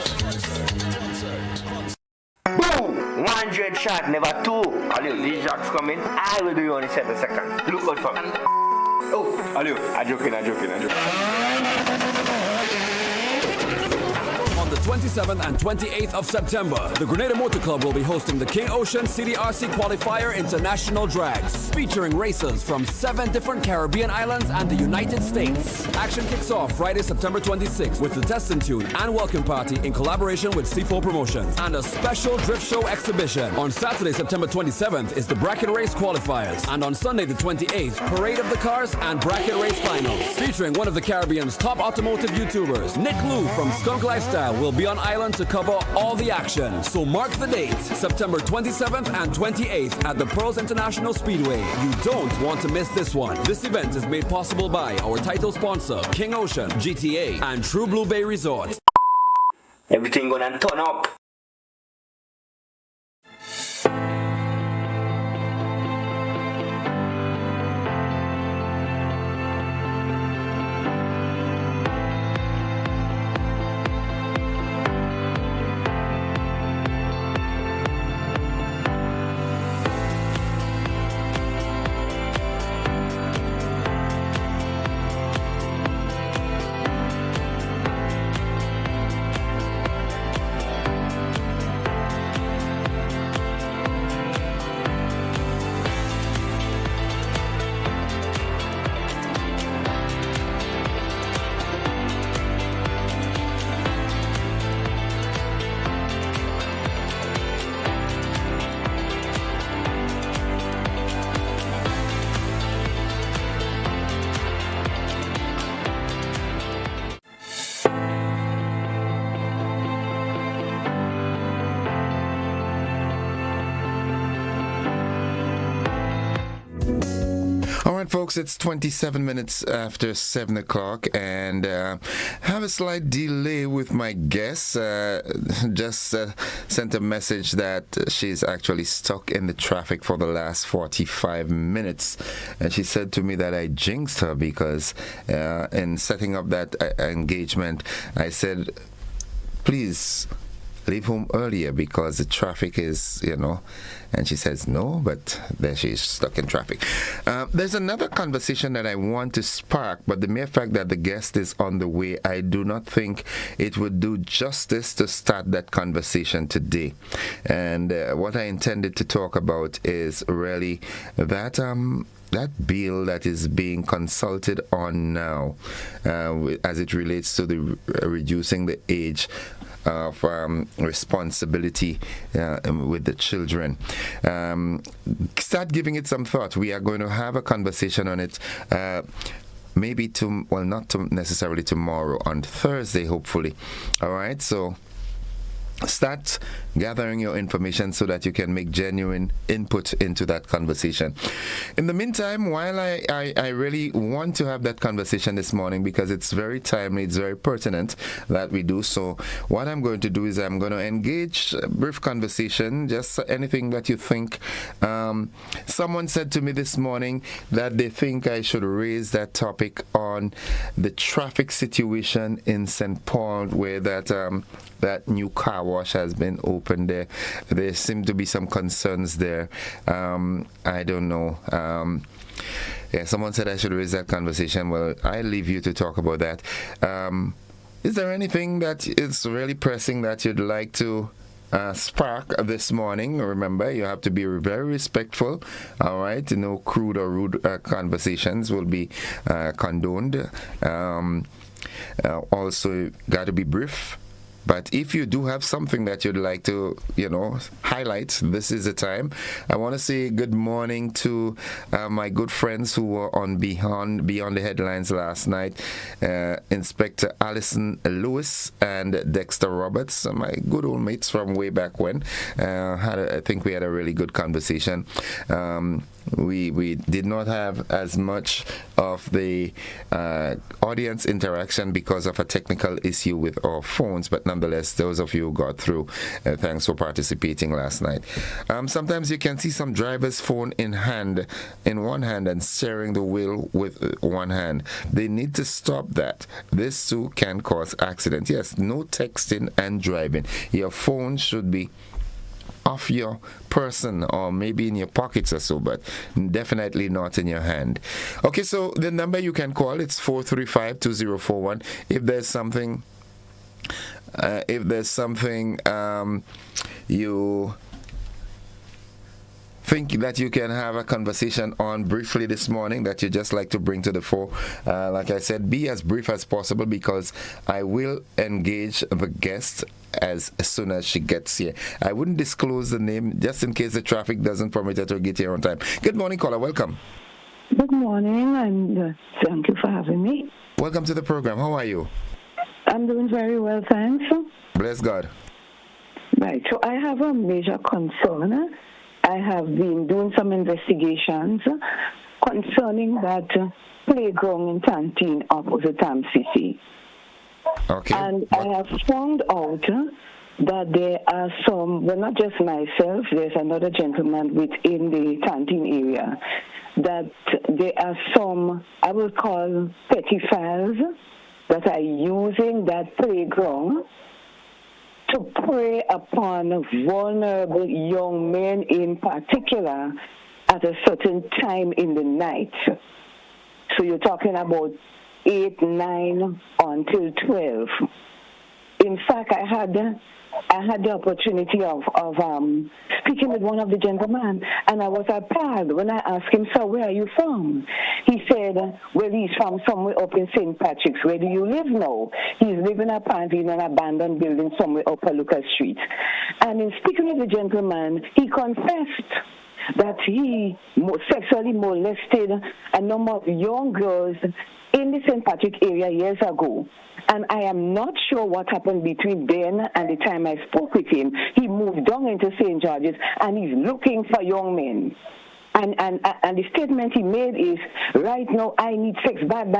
Boom! 100 shot, never two. Alio, these jocks coming. I will do you only 7 seconds. Look out for me. Oh, Alio, I'm joking. On the 27th and 28th of September, the Grenada Motor Club will be hosting the King Ocean CDRC Qualifier International Drags, featuring racers from 7 different Caribbean islands and the United States. Action kicks off Friday, September 26th with the Test and Tune and Welcome Party in collaboration with C4 Promotions and a special drift show exhibition. On Saturday, September 27th is the Bracket Race Qualifiers, and on Sunday the 28th, Parade of the Cars and Bracket Race Finals, featuring one of the Caribbean's top automotive YouTubers, Nick Lou from Skunk Lifestyle, will be on island to cover all the action. So mark the dates, September 27th and 28th at the Pearls International Speedway. You don't want to miss this one. This event is made possible by our title sponsor, King Ocean, GTA, and True Blue Bay Resort. Everything gonna turn up. right, folks, it's 27 minutes after 7 o'clock, and have a slight delay with my guest. Just sent a message that she's actually stuck in the traffic for the last 45 minutes. And she said to me that I jinxed her because in setting up that engagement, I said, please leave home earlier because the traffic is, and she says no, but there she's stuck in traffic. There's another conversation that I want to spark, but the mere fact that the guest is on the way, I do not think it would do justice to start that conversation today. And what I intended to talk about is really that that bill that is being consulted on now as it relates to the reducing the age of responsibility with the children. Start giving it some thought. We are going to have a conversation on it maybe not necessarily tomorrow, on Thursday, hopefully. All right, so start gathering your information so that you can make genuine input into that conversation. In the meantime, while I really want to have that conversation this morning because it's very timely, it's very pertinent that we do so, what I'm going to do is I'm going to engage a brief conversation, just anything that you think. Someone said to me this morning that they think I should raise that topic on the traffic situation in St. Paul, where that new car wash has been opened there. There seem to be some concerns there. I don't know. Someone said I should raise that conversation. Well, I'll leave you to talk about that. Is there anything that is really pressing that you'd like to spark this morning? Remember, you have to be very respectful. All right, no crude or rude conversations will be condoned. Also, got to be brief. But if you do have something that you'd like to, highlight, this is the time. I want to say good morning to my good friends who were on Beyond the Headlines last night. Inspector Alison Lewis and Dexter Roberts, my good old mates from way back when. I think we had a really good conversation. We did not have as much of the audience interaction because of a technical issue with our phones, but nonetheless, those of you who got through, thanks for participating last night. Sometimes you can see some drivers' phone in one hand and steering the wheel with one hand. They need to stop that. This too can cause accidents. Yes, no texting and driving. Your phone should be off your person or maybe in your pockets or so, but definitely not in your hand. Okay, so the number you can call, it's 435-2041. If there's something you think that you can have a conversation on briefly this morning that you just like to bring to the fore, like I said, be as brief as possible because I will engage the guest as soon as she gets here. I wouldn't disclose the name just in case the traffic doesn't permit her to get here on time. Good morning, caller. Welcome. Good morning, and thank you for having me. Welcome to the program. How are you? I'm doing very well, thanks. Bless God. Right, so I have a major concern. I have been doing some investigations concerning that playground in Tantine opposite MCC. Okay. And I have found out that there are some, well, not just myself, there's another gentleman within the Tantine area, that there are some, I will call petty files, that are using that playground to prey upon vulnerable young men in particular at a certain time in the night. So you're talking about 8, 9 until 12. In fact, I had the opportunity of speaking with one of the gentlemen, and I was appalled when I asked him, "Sir, where are you from?" He said, "Well, he's from somewhere up in St. Patrick's. Where do you live now?" He's living apparently in an abandoned building somewhere up Lucas Street. And in speaking with the gentleman, he confessed that he sexually molested a number of young girls in the St. Patrick area years ago. And I am not sure what happened between then and the time I spoke with him. He moved down into St. George's and he's looking for young men. And the statement he made is, right now I need sex bad.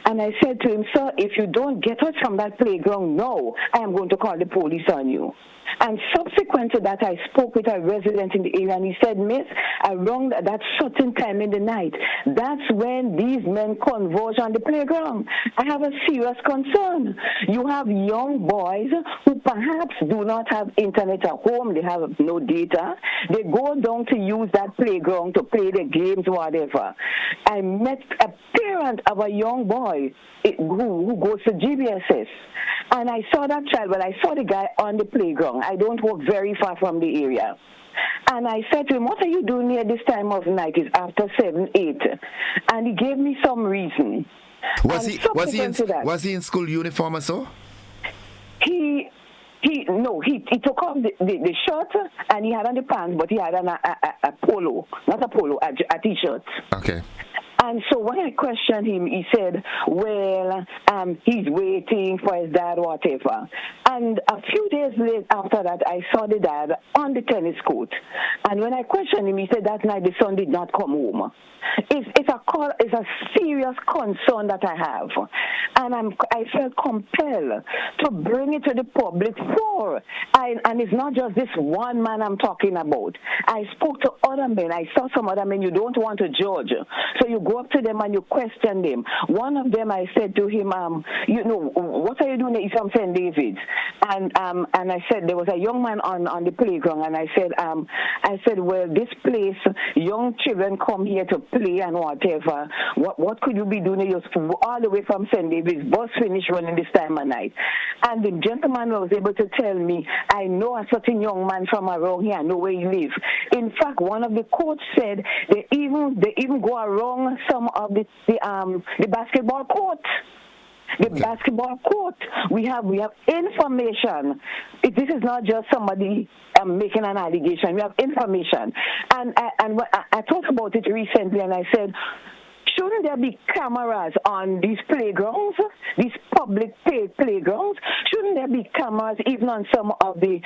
And I said to him, sir, if you don't get us from that playground now, I am going to call the police on you. And subsequent to that, I spoke with a resident in the area, and he said, miss, around that certain time in the night, that's when these men converge on the playground. I have a serious concern. You have young boys who perhaps do not have internet at home. They have no data. They go down to use that playground to play the games, whatever. I met a parent of a young boy who goes to GBSS. And I saw that child, but I saw the guy on the playground. I don't work very far from the area. And I said to him, what are you doing here this time of night? It's after 7, 8. And he gave me some reason. Was he in school uniform or so? He took off the shirt and he had on the pants, but he had on a polo, not a polo, a t-shirt. Okay. And so when I questioned him, he said, well, he's waiting for his dad, whatever. And a few days later after that, I saw the dad on the tennis court. And when I questioned him, he said that night the son did not come home. It's a serious concern that I have. And I felt compelled to bring it to the public for. And it's not just this one man I'm talking about. I spoke to other men. I saw some other men you don't want to judge. So you go up to them and you question them. One of them, I said to him, what are you doing here from St. David's? And I said, there was a young man on the playground. And I said, well, this place, young children come here to play and whatever. What could you be doing? You're all the way from St. David's, bus finish running this time of night. And the gentleman was able to tell me, I know a certain young man from around here, I know where he lives. In fact, one of the coach said they even go around some of the basketball court. Basketball court. We have information. This is not just somebody making an allegation. We have information. And I thought about it recently, and I said, shouldn't there be cameras on these playgrounds, these public playgrounds? Shouldn't there be cameras even on some of the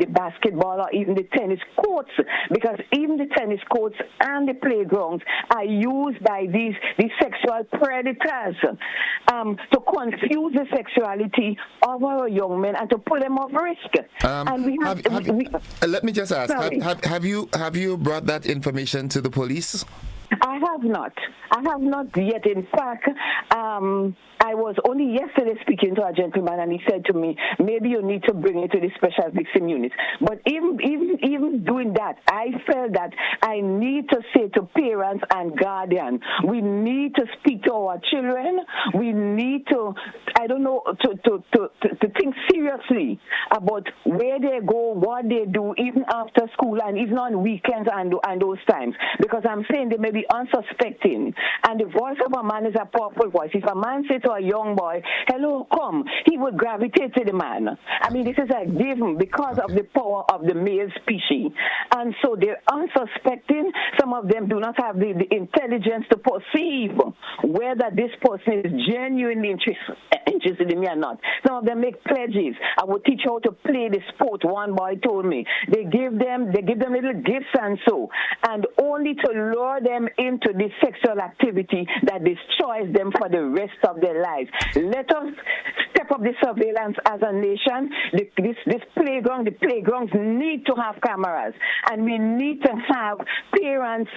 basketball or even the tennis courts? Because even the tennis courts and the playgrounds are used by these sexual predators to confuse the sexuality of our young men and to put them off risk. Let me just ask, have you brought that information to the police? I have not yet. In fact, I was only yesterday speaking to a gentleman, and he said to me, maybe you need to bring it to the special victim unit. But even doing that, I felt that I need to say to parents and guardians, we need to speak to our children. We need to, to think seriously about where they go, what they do, even after school and even on weekends and those times. Because I'm saying they may be unsuspecting. And the voice of a man is a powerful voice. If a man says to a young boy, hello, come, he would gravitate to the man. I mean, this is a given because of the power of the male species. And so they're unsuspecting. Some of them do not have the intelligence to perceive whether this person is genuinely interested in me or not. Some of them make pledges. I would teach how to play the sport, one boy told me. They give them little gifts and so, and only to lure them into this sexual activity that destroys them for the rest of their lives. Let us step up the surveillance as a nation. This playground, the playgrounds need to have cameras, and we need to have parents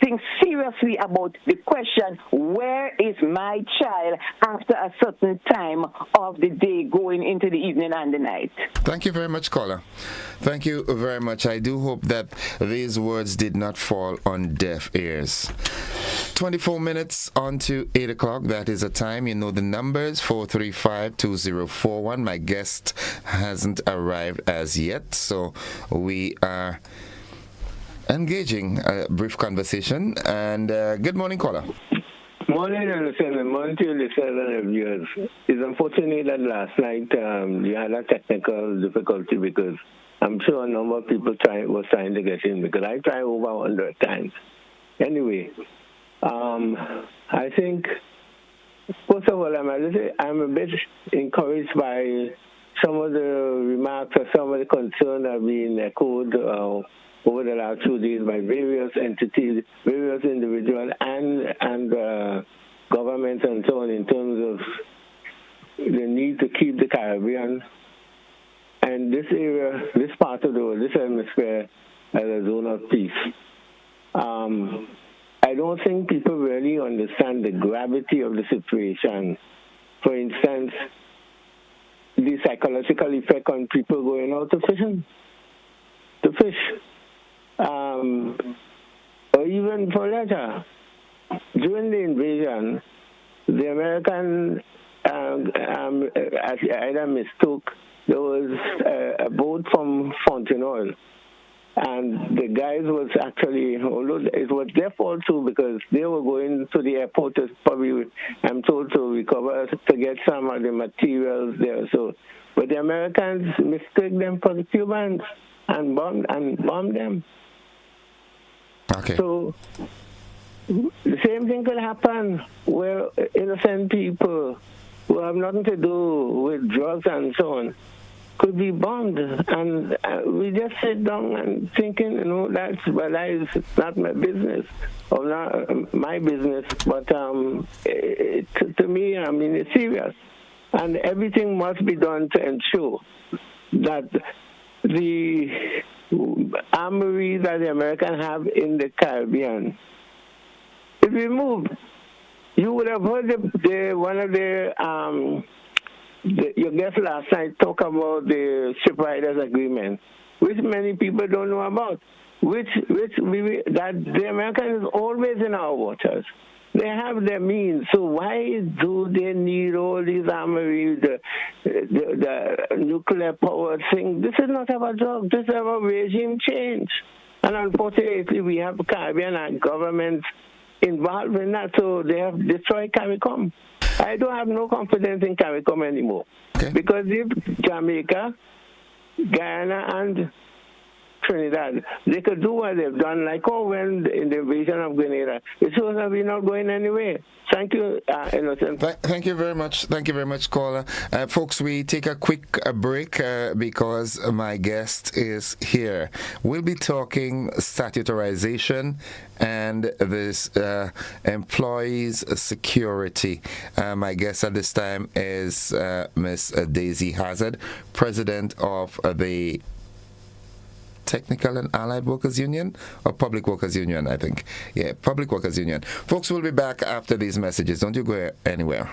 think seriously about the question, where is my child after a certain time of the day going into the evening and the night? Thank you very much, caller. Thank you very much. I do hope that these words did not fall on deaf ears. 24 minutes on to 8 o'clock. That is a time. You know the numbers, 435-2041. My guest hasn't arrived as yet, so we are engaging a brief conversation. And good morning, caller. Morning, and morning to the seven viewers. It's unfortunate that last night you had a technical difficulty because I'm sure a number of people was trying to get in because I tried over 100 times. Anyway, I think, first of all, I'm a bit encouraged by some of the remarks or some of the concerns that have been echoed over the last 2 days by various entities, various individuals, and governments and so on in terms of the need to keep the Caribbean and this area, this part of the world, this hemisphere as a zone of peace. I don't think people really understand the gravity of the situation. For instance, the psychological effect on people going out to fishing, to fish, or even for leisure. During the invasion, the American either mistook, there was a boat from Fontenoy, and the guys was actually, although it was their fault too, because they were going to the airport to probably, I'm told, to recover, to get some of the materials there. So, but the Americans mistook them for the Cubans and bombed them. Okay. So the same thing could happen where innocent people who have nothing to do with drugs and so on could be bombed, and we just sit down and thinking, that's my life, it's not my business, or not my business, but to me, I mean, it's serious, and everything must be done to ensure that the armory that the Americans have in the Caribbean is removed. You would have heard one of your guest last night talk about the shipwriters agreement, which many people don't know about, that the Americans is always in our waters. They have their means, so why do they need all these armories, the nuclear power thing? This is not about drugs, this is about regime change. And unfortunately, we have Caribbean governments involved in that, so they have destroyed CARICOM. I don't have no confidence in CARICOM anymore. Okay. Because if Jamaica, Guyana, and Trinidad, they could do what they've done, like when in the invasion of Grenada. It shows that we're not going anywhere. Thank you, Innocent. Thank you very much. Thank you very much, caller. Folks, we take a quick break because my guest is here. We'll be talking statutarization and this employees security. My guest at this time is Miss Daisy Hazard, president of the Technical and Allied Workers Union, or Public Workers Union, I think. Yeah, Public Workers Union. Folks, we'll be back after these messages. Don't you go anywhere.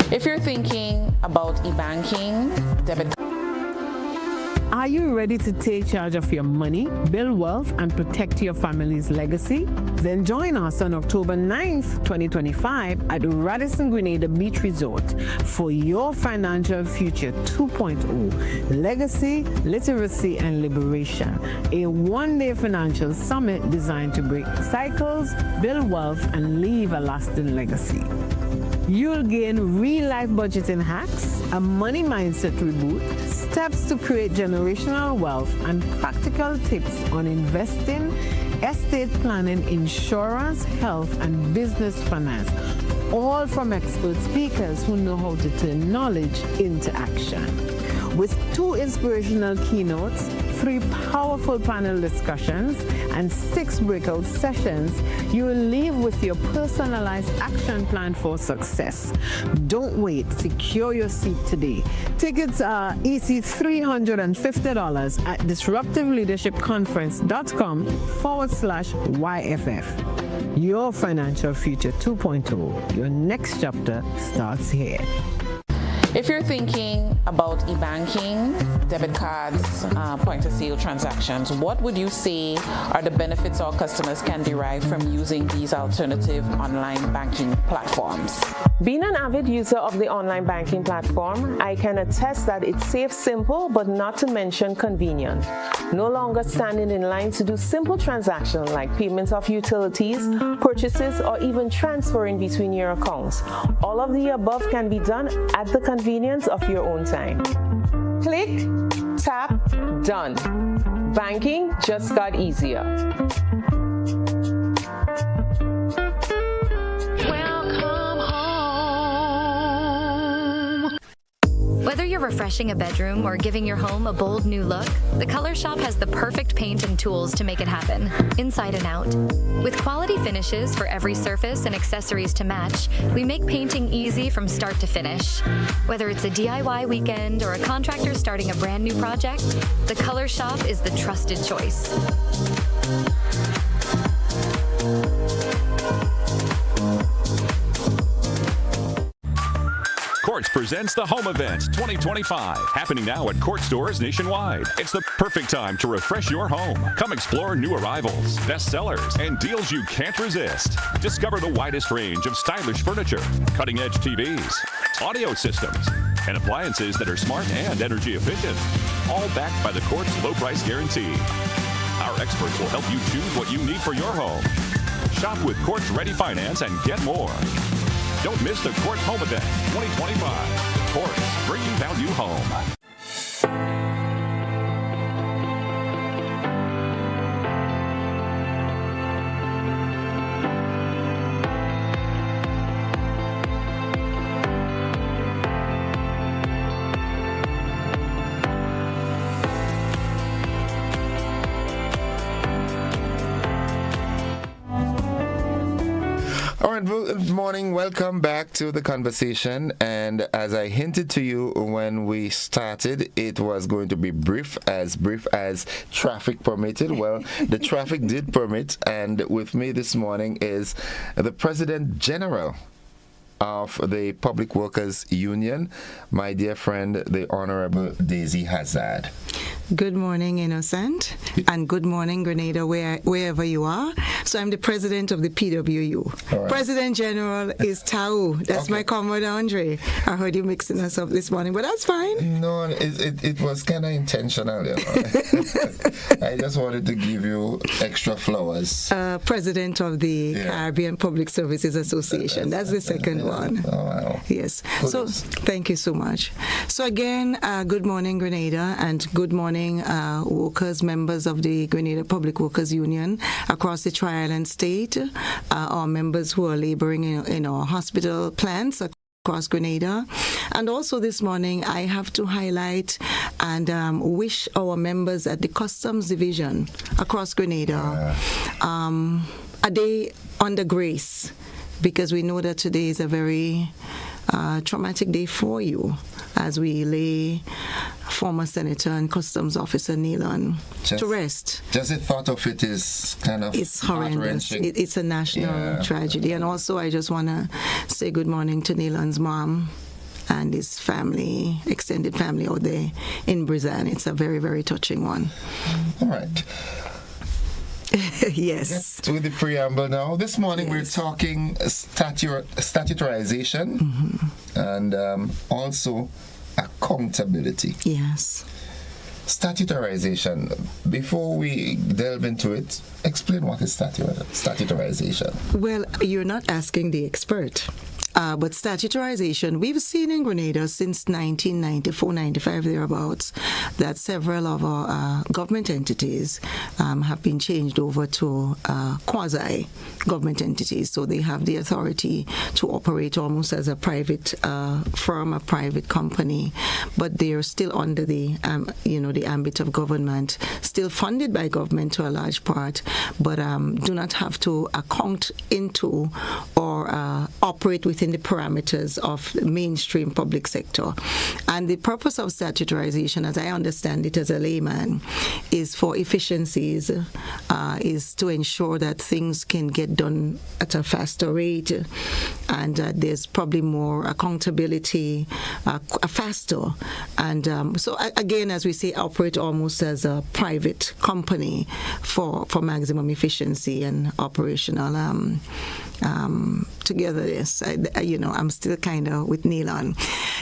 If you're thinking about e-banking, debit. Are you ready to take charge of your money, build wealth, and protect your family's legacy? Then join us on October 9th, 2025 at Radisson Grenada Beach Resort for your Financial Future 2.0, Legacy, Literacy, and Liberation, a one-day financial summit designed to break cycles, build wealth, and leave a lasting legacy. You'll gain real-life budgeting hacks, a money mindset reboot, steps to create generational wealth, and practical tips on investing, estate planning, insurance, health, and business finance, all from expert speakers who know how to turn knowledge into action. With 2 inspirational keynotes, 3 powerful panel discussions, and 6 breakout sessions, you will leave with your personalized action plan for success. Don't wait. Secure your seat today. Tickets are EC $350 at disruptiveleadershipconference.com/YFF. Your Financial Future 2.0. Your next chapter starts here. If you're thinking about e-banking, debit cards, point-of-sale transactions, what would you say are the benefits our customers can derive from using these alternative online banking platforms? Being an avid user of the online banking platform, I can attest that it's safe, simple, but not to mention convenient. No longer standing in line to do simple transactions like payments of utilities, purchases, or even transferring between your accounts. All of the above can be done at the convenience of your own time. Click, tap, done. Banking just got easier. Whether you're refreshing a bedroom or giving your home a bold new look, the Color Shop has the perfect paint and tools to make it happen, inside and out. With quality finishes for every surface and accessories to match, we make painting easy from start to finish. Whether it's a DIY weekend or a contractor starting a brand new project, the Color Shop is the trusted choice. Quartz presents the Home Events 2025, happening now at Quartz stores nationwide. It's the perfect time to refresh your home. Come explore new arrivals, bestsellers, and deals you can't resist. Discover the widest range of stylish furniture, cutting-edge TVs, audio systems, and appliances that are smart and energy efficient, all backed by the Quartz low price guarantee. Our experts will help you choose what you need for your home. Shop with Quartz Ready Finance and get more. Don't miss the Quartz Home Event 2025. Quartz, bringing value home. Good morning. Welcome back to the conversation. And as I hinted to you when we started, it was going to be brief as traffic permitted. Well, the traffic did permit. And with me this morning is the President General of the Public Workers Union, my dear friend, the Honorable Daisy Hazard. Good morning, Innocent, and good morning, Grenada, wherever you are. So I'm the president of the PWU. Right. President General is Tau. That's okay. My comrade Andre. I heard you mixing us up this morning, but that's fine. No, it was kind of intentional. You know? I just wanted to give you extra flowers. President of the Caribbean Public Services Association. That's the second one. Oh, wow. Yes. Kudos. So thank you so much. So again, good morning, Grenada, and good morning, workers, members of the Grenada Public Workers Union across the Tri-Island State, our members who are laboring in our hospital plants across Grenada. And also this morning, I have to highlight and wish our members at the Customs Division across Grenada a day under grace, because we know that today is a very traumatic day for you, as we lay former Senator and Customs Officer Nealon to rest. Just the thought of it is kind of it's horrendous. It's a national tragedy. And also, I just want to say good morning to Nealon's mom and his family, extended family out there in Brizan. It's a very, very touching one. All right. Yes. To the preamble now. This morning we're talking statutarization and also accountability. Yes. Statutarization. Before we delve into it, explain what is statutarization. Well, you're not asking the expert. But statutarization, we've seen in Grenada since 1994, 95, thereabouts, that several of our government entities have been changed over to quasi-government entities. So they have the authority to operate almost as a private firm, a private company, but they're still under the, the ambit of government, still funded by government to a large part, but do not have to account into or operate within the parameters of the mainstream public sector. And the purpose of statutarization, as I understand it as a layman, is for efficiencies, is to ensure that things can get done at a faster rate, and there's probably more accountability, faster. And so again, as we say, operate almost as a private company for maximum efficiency and operational togetherness. I'm still kind of with Neil on.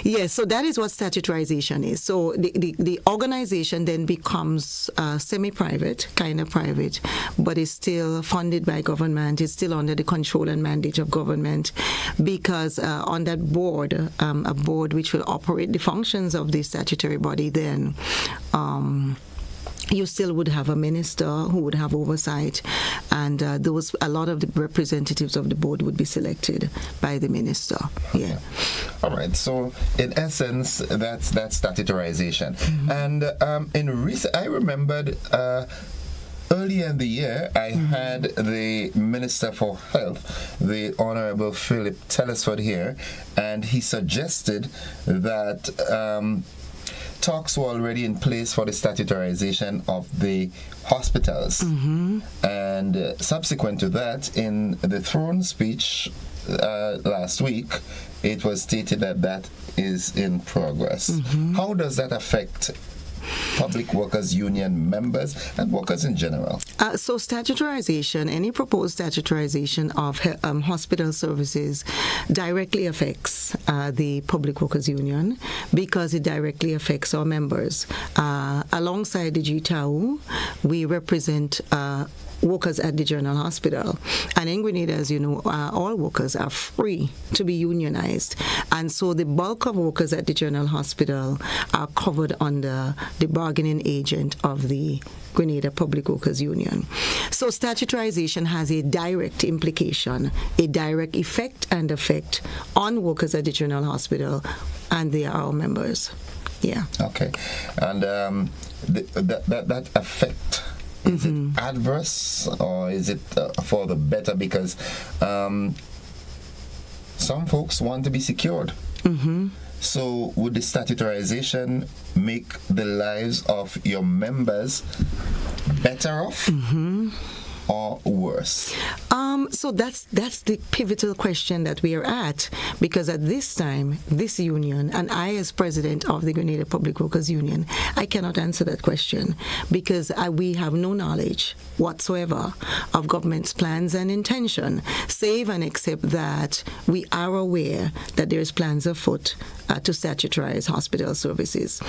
Yes, so that is what statutarization is. So the organization then becomes semi-private, kind of private, but is still funded by government. It's still under the control and mandate of government, because on that board, a board which will operate the functions of the statutory body, then you still would have a minister who would have oversight, and a lot of the representatives of the board would be selected by the minister. Yeah. All right. So in essence, that's statutorization. And I remembered earlier in the year, I had the Minister for Health, the Honorable Philip Telesford, here, and he suggested that talks were already in place for the statutorization of the hospitals. And subsequent to that, in the throne speech last week, it was stated that that is in progress. How does that affect Public Workers Union members and workers in general? So statutorization, any proposed statutorization of hospital services directly affects the Public Workers Union, because it directly affects our members. Alongside the GTAU, we represent workers at the General Hospital. And in Grenada, as you know, all workers are free to be unionized. And so the bulk of workers at the General Hospital are covered under the bargaining agent of the Grenada Public Workers Union. So statutorization has a direct implication, a direct effect on workers at the General Hospital, and they are our members. Yeah. Okay. And that effect, is it adverse, or is it for the better? Because some folks want to be secured. So would the statutorization make the lives of your members better off or worse? So that's the pivotal question that we are at, because at this time, this union, and I as president of the Grenada Public Workers Union, I cannot answer that question, because we have no knowledge whatsoever of government's plans and intention, save and except that we are aware that there is plans afoot to statutarize hospital services.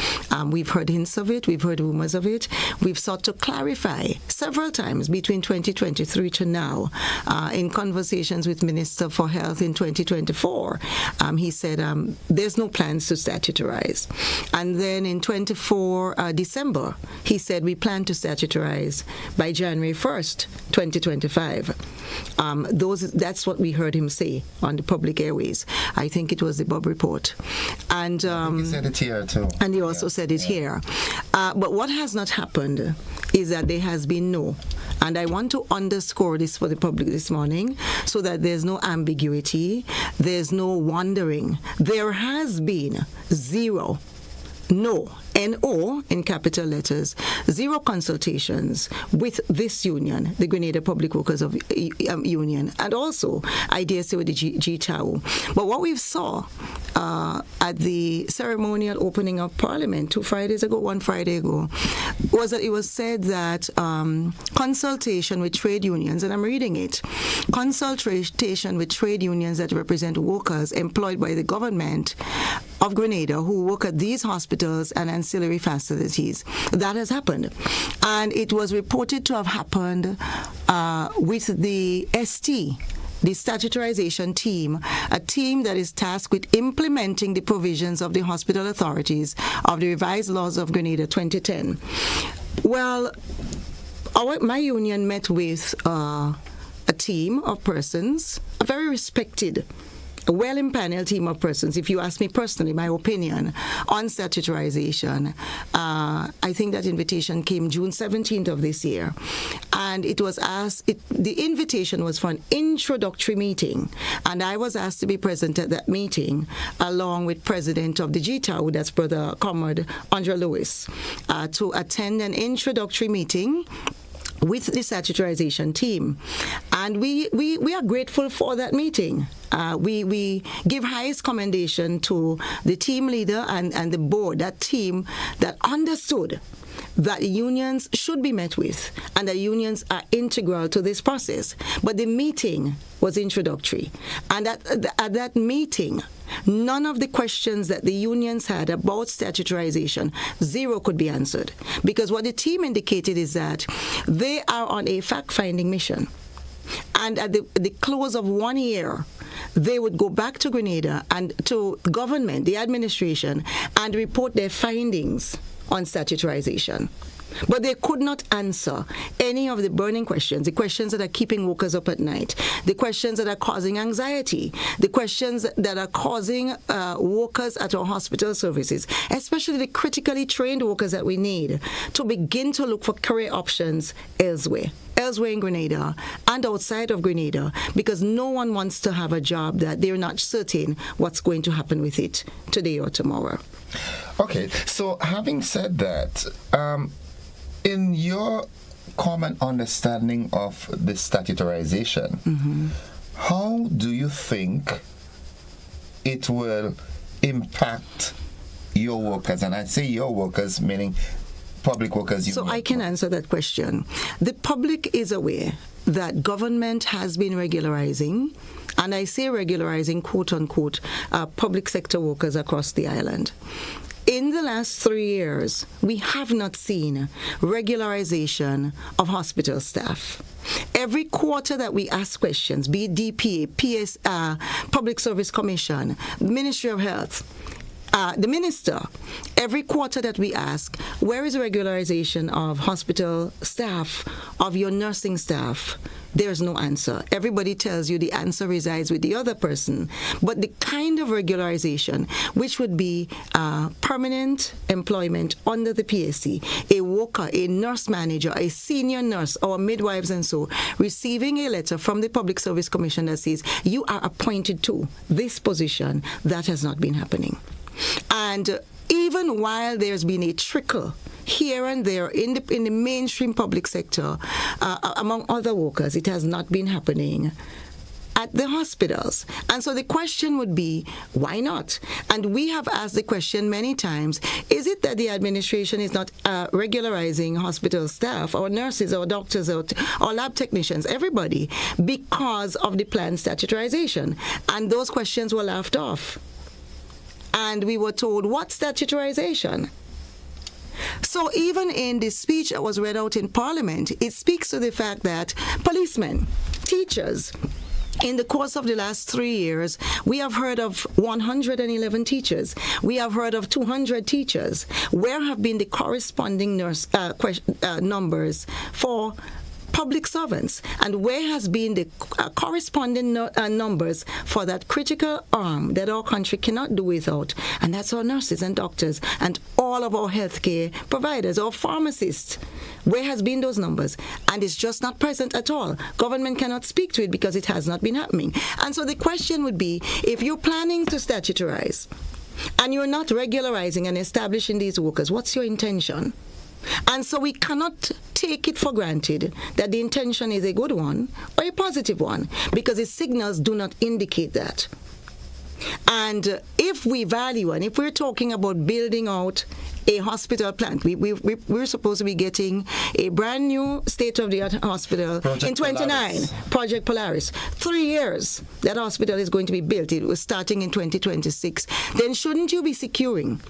We've heard hints of it, we've heard rumors of it, we've sought to clarify several times between 2023 to now. In conversations with Minister for Health in 2024, he said there's no plans to statutarize. And then in 24 December, he said we plan to statutarize by January 1st, 2025. That's what we heard him say on the public airways. I think it was the Bob report. And he said it here too. And he also said it here. But what has not happened is that there has been no, and I want to underscore this for the public this morning so that there's no ambiguity, there's no wondering. There has been zero, no, N-O in capital letters, zero consultations with this union, the Grenada Public Workers Union, and also, I dare say, with the GTAU. But what we saw at the ceremonial opening of Parliament 1 Friday ago, was that it was said that consultation with trade unions, and I'm reading it, consultation with trade unions that represent workers employed by the government of Grenada who work at these hospitals and ancillary facilities. That has happened. And it was reported to have happened with the ST, the statutorization team, a team that is tasked with implementing the provisions of the hospital authorities of the revised laws of Grenada 2010. Well, my union met with a team of persons, a very respected, a well-empaneled team of persons. If you ask me personally, my opinion on statutorization, I think that invitation came June 17th of this year. And it was the invitation was for an introductory meeting. And I was asked to be present at that meeting, along with President of the GTAU, that's Brother Comrade Andre Lewis, to attend an introductory meeting with the statutorization team. And we are grateful for that meeting. We give highest commendation to the team leader and the board, that team that understood that unions should be met with and that unions are integral to this process. But the meeting was introductory. And at that meeting, none of the questions that the unions had about statutorization, zero could be answered. Because what the team indicated is that they are on a fact-finding mission. And at the close of 1 year, they would go back to Grenada and to government, the administration, and report their findings on statutorization. But they could not answer any of the burning questions, the questions that are keeping workers up at night, the questions that are causing anxiety, the questions that are causing workers at our hospital services, especially the critically trained workers that we need, to begin to look for career options elsewhere in Grenada and outside of Grenada, because no one wants to have a job that they're not certain what's going to happen with it today or tomorrow. Okay, so having said that, in your common understanding of the statutorization, how do you think it will impact your workers? And I say your workers, meaning public workers. So I can answer that question. The public is aware that government has been regularizing, and I say regularizing, quote unquote, public sector workers across the island. In the last 3 years, we have not seen regularization of hospital staff. Every quarter that we ask questions, be it DPA, PS, Public Service Commission, Ministry of Health, the minister, every quarter that we ask, where is regularization of hospital staff, of your nursing staff? There's no answer. Everybody tells you the answer resides with the other person. But the kind of regularization, which would be permanent employment under the PSC, a worker, a nurse manager, a senior nurse, or midwives and so, receiving a letter from the Public Service Commission that says, you are appointed to this position, that has not been happening. And even while there's been a trickle here and there in the mainstream public sector, among other workers, it has not been happening at the hospitals. And so the question would be, why not? And we have asked the question many times, is it that the administration is not regularizing hospital staff or nurses or doctors or lab technicians, everybody, because of the planned statutorization? And those questions were laughed off. And we were told, what statutorization? So even in the speech that was read out in Parliament, it speaks to the fact that policemen, teachers, in the course of the last 3 years, we have heard of 111 teachers. We have heard of 200 teachers. Where have been the corresponding numbers for public servants, and where has been the corresponding numbers for that critical arm that our country cannot do without, and that's our nurses and doctors and all of our healthcare providers, our pharmacists? Where has been those numbers? And it's just not present at all. Government cannot speak to it because it has not been happening. And so the question would be, if you're planning to statutarize and you're not regularizing and establishing these workers, what's your intention? And so we cannot take it for granted that the intention is a good one or a positive one, because the signals do not indicate that. And if we value, and if we're talking about building out a hospital plant, we're supposed to be getting a brand new state-of-the-art hospital in 29, Project Polaris. 3 years that hospital is going to be built. It was starting in 2026. Then shouldn't you be securing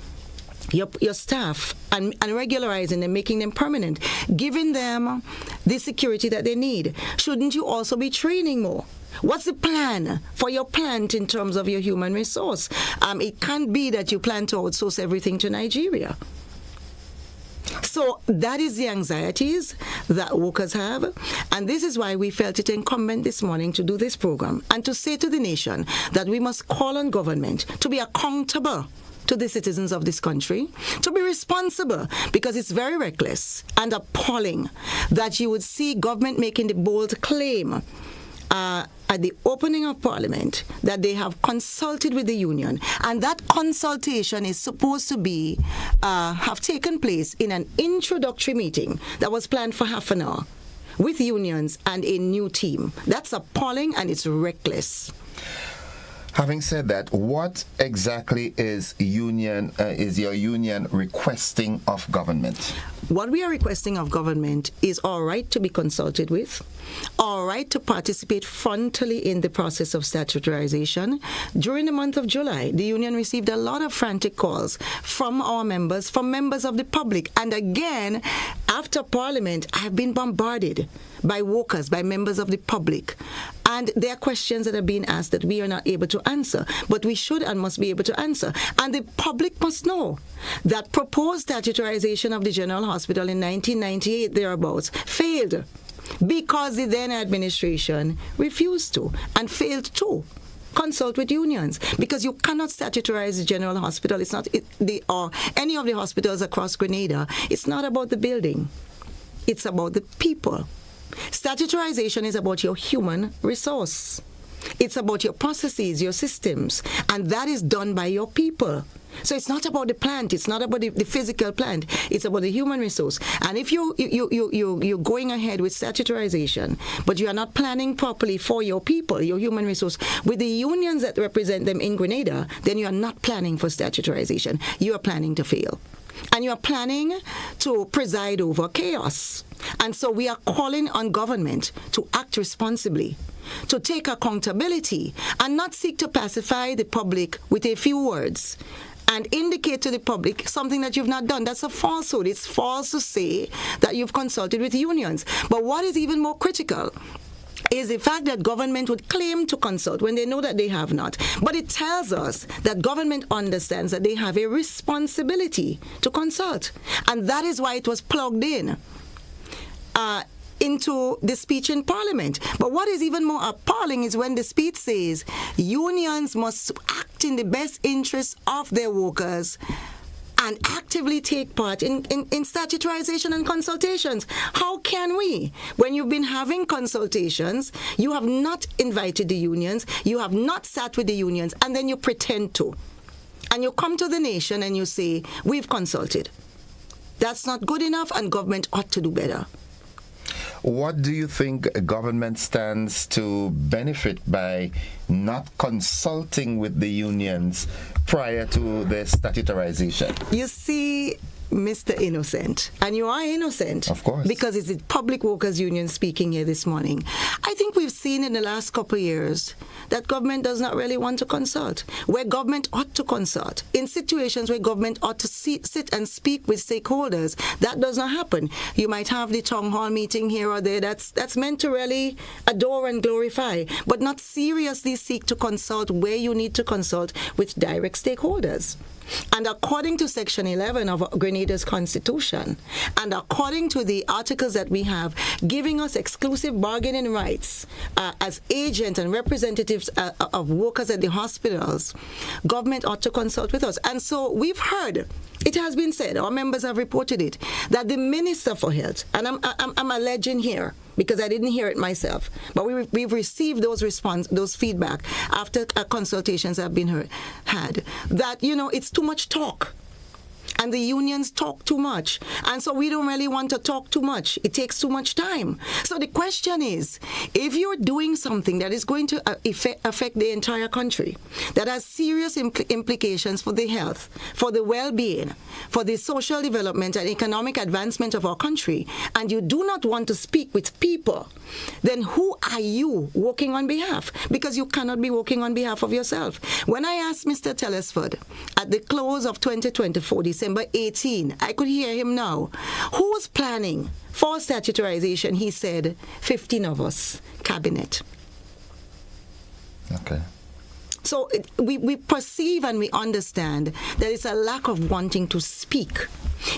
your staff and regularizing them, making them permanent, giving them the security that they need? Shouldn't you also be training more? What's the plan for your plant in terms of your human resource? It can't be that you plan to outsource everything to Nigeria. So that is the anxieties that workers have, and this is why we felt it incumbent this morning to do this program and to say to the nation that we must call on government to be accountable to the citizens of this country, to be responsible, because it's very reckless and appalling that you would see government making the bold claim at the opening of Parliament that they have consulted with the union, and that consultation is supposed to be have taken place in an introductory meeting that was planned for half an hour. with unions and a new team. That's appalling and it's reckless. Having said that, what exactly is your union requesting of government? What we are requesting of government is our right to be consulted with, our right to participate frontally in the process of statutorization. During the month of July, the union received a lot of frantic calls from our members, from members of the public. And again, after Parliament, I have been bombarded by workers, by members of the public. And there are questions that are being asked that we are not able to answer, but we should and must be able to answer. And the public must know that proposed statutorization of the General Hospital in 1998, thereabouts, failed because the then administration refused to and failed to consult with unions, because you cannot statutarize the General Hospital. It's not or any of the hospitals across Grenada. It's not about the building. It's about the people. Statutorization is about your human resource. It's about your processes, your systems, and that is done by your people. So it's not about the plant. It's not about the physical plant. It's about the human resource. And if you're going ahead with statutorization, but you are not planning properly for your people, your human resource, with the unions that represent them in Grenada, then you are not planning for statutorization. You are planning to fail. And you are planning to preside over chaos. And so we are calling on government to act responsibly, to take accountability, and not seek to pacify the public with a few words and indicate to the public something that you've not done. That's a falsehood. It's false to say that you've consulted with unions. But what is even more critical is the fact that government would claim to consult when they know that they have not. But it tells us that government understands that they have a responsibility to consult. And that is why it was plugged in into the speech in Parliament. But what is even more appalling is when the speech says unions must act in the best interest of their workers and actively take part in statutorization and consultations. How can we? When you've been having consultations, you have not invited the unions, you have not sat with the unions, and then you pretend to. And you come to the nation and you say, we've consulted. That's not good enough, and government ought to do better. What do you think government stands to benefit by not consulting with the unions prior to the statutorization? You see, Mr. Innocent, and you are innocent, of course, because it's the Public Workers Union speaking here this morning. I think we've seen in the last couple of years that government does not really want to consult, where government ought to consult. In situations where government ought to sit and speak with stakeholders, that does not happen. You might have the town hall meeting here or there that's meant to really adore and glorify, but not seriously seek to consult where you need to consult with direct stakeholders. And according to Section 11 of Grenada's Constitution, and according to the articles that we have giving us exclusive bargaining rights as agents and representatives of workers at the hospitals, government ought to consult with us. And so we've heard, it has been said, our members have reported it, that the Minister for Health, and I'm alleging here, because I didn't hear it myself, but we've received those feedback after consultations have been had, that, it's too much talk. And the unions talk too much. And so we don't really want to talk too much. It takes too much time. So the question is, if you're doing something that is going to affect the entire country, that has serious implications for the health, for the well-being, for the social development and economic advancement of our country, and you do not want to speak with people, then who are you working on behalf? Because you cannot be working on behalf of yourself. When I asked Mr. Telesford at the close of 2024, December 18, I could hear him now. Who's planning for statutorization? He said, 15 of us, cabinet. Okay. So we perceive and we understand that it's a lack of wanting to speak.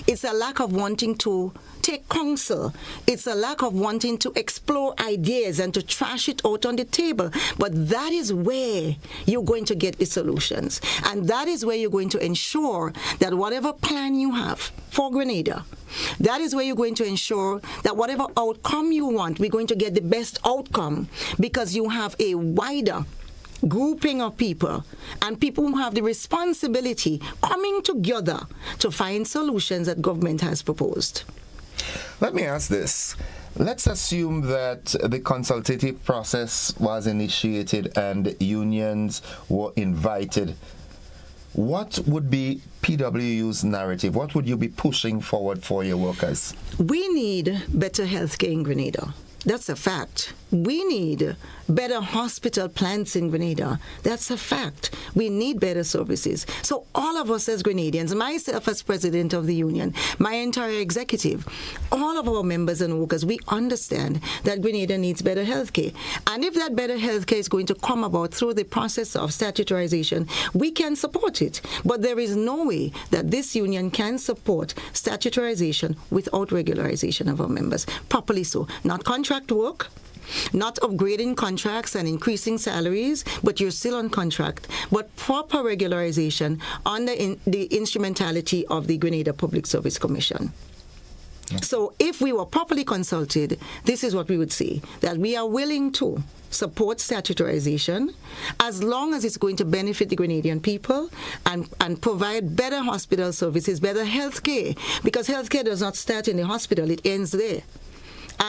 It's a lack of wanting to take counsel. It's a lack of wanting to explore ideas and to trash it out on the table. But that is where you're going to get the solutions. And that is where you're going to ensure that whatever plan you have for Grenada, that is where you're going to ensure that whatever outcome you want, we're going to get the best outcome, because you have a wider grouping of people and people who have the responsibility coming together to find solutions that government has proposed. Let me ask this. let's assume that the consultative process was initiated and unions were invited. What would be PWU's narrative? What would you be pushing forward for your workers? We need better healthcare in Grenada. That's a fact. We need better hospital plants in Grenada. That's a fact. We need better services. So all of us as Grenadians, myself as president of the union, my entire executive, all of our members and workers, we understand that Grenada needs better healthcare. And if that better healthcare is going to come about through the process of statutorization, we can support it. But there is no way that this union can support statutorization without regularization of our members. Properly so. Not contract work, not upgrading contracts and increasing salaries, but you're still on contract, but proper regularization under the instrumentality of the Grenada Public Service Commission. So if we were properly consulted, this is what we would say, that we are willing to support statutorization as long as it's going to benefit the Grenadian people and provide better hospital services, better health care, because health care does not start in the hospital, it ends there.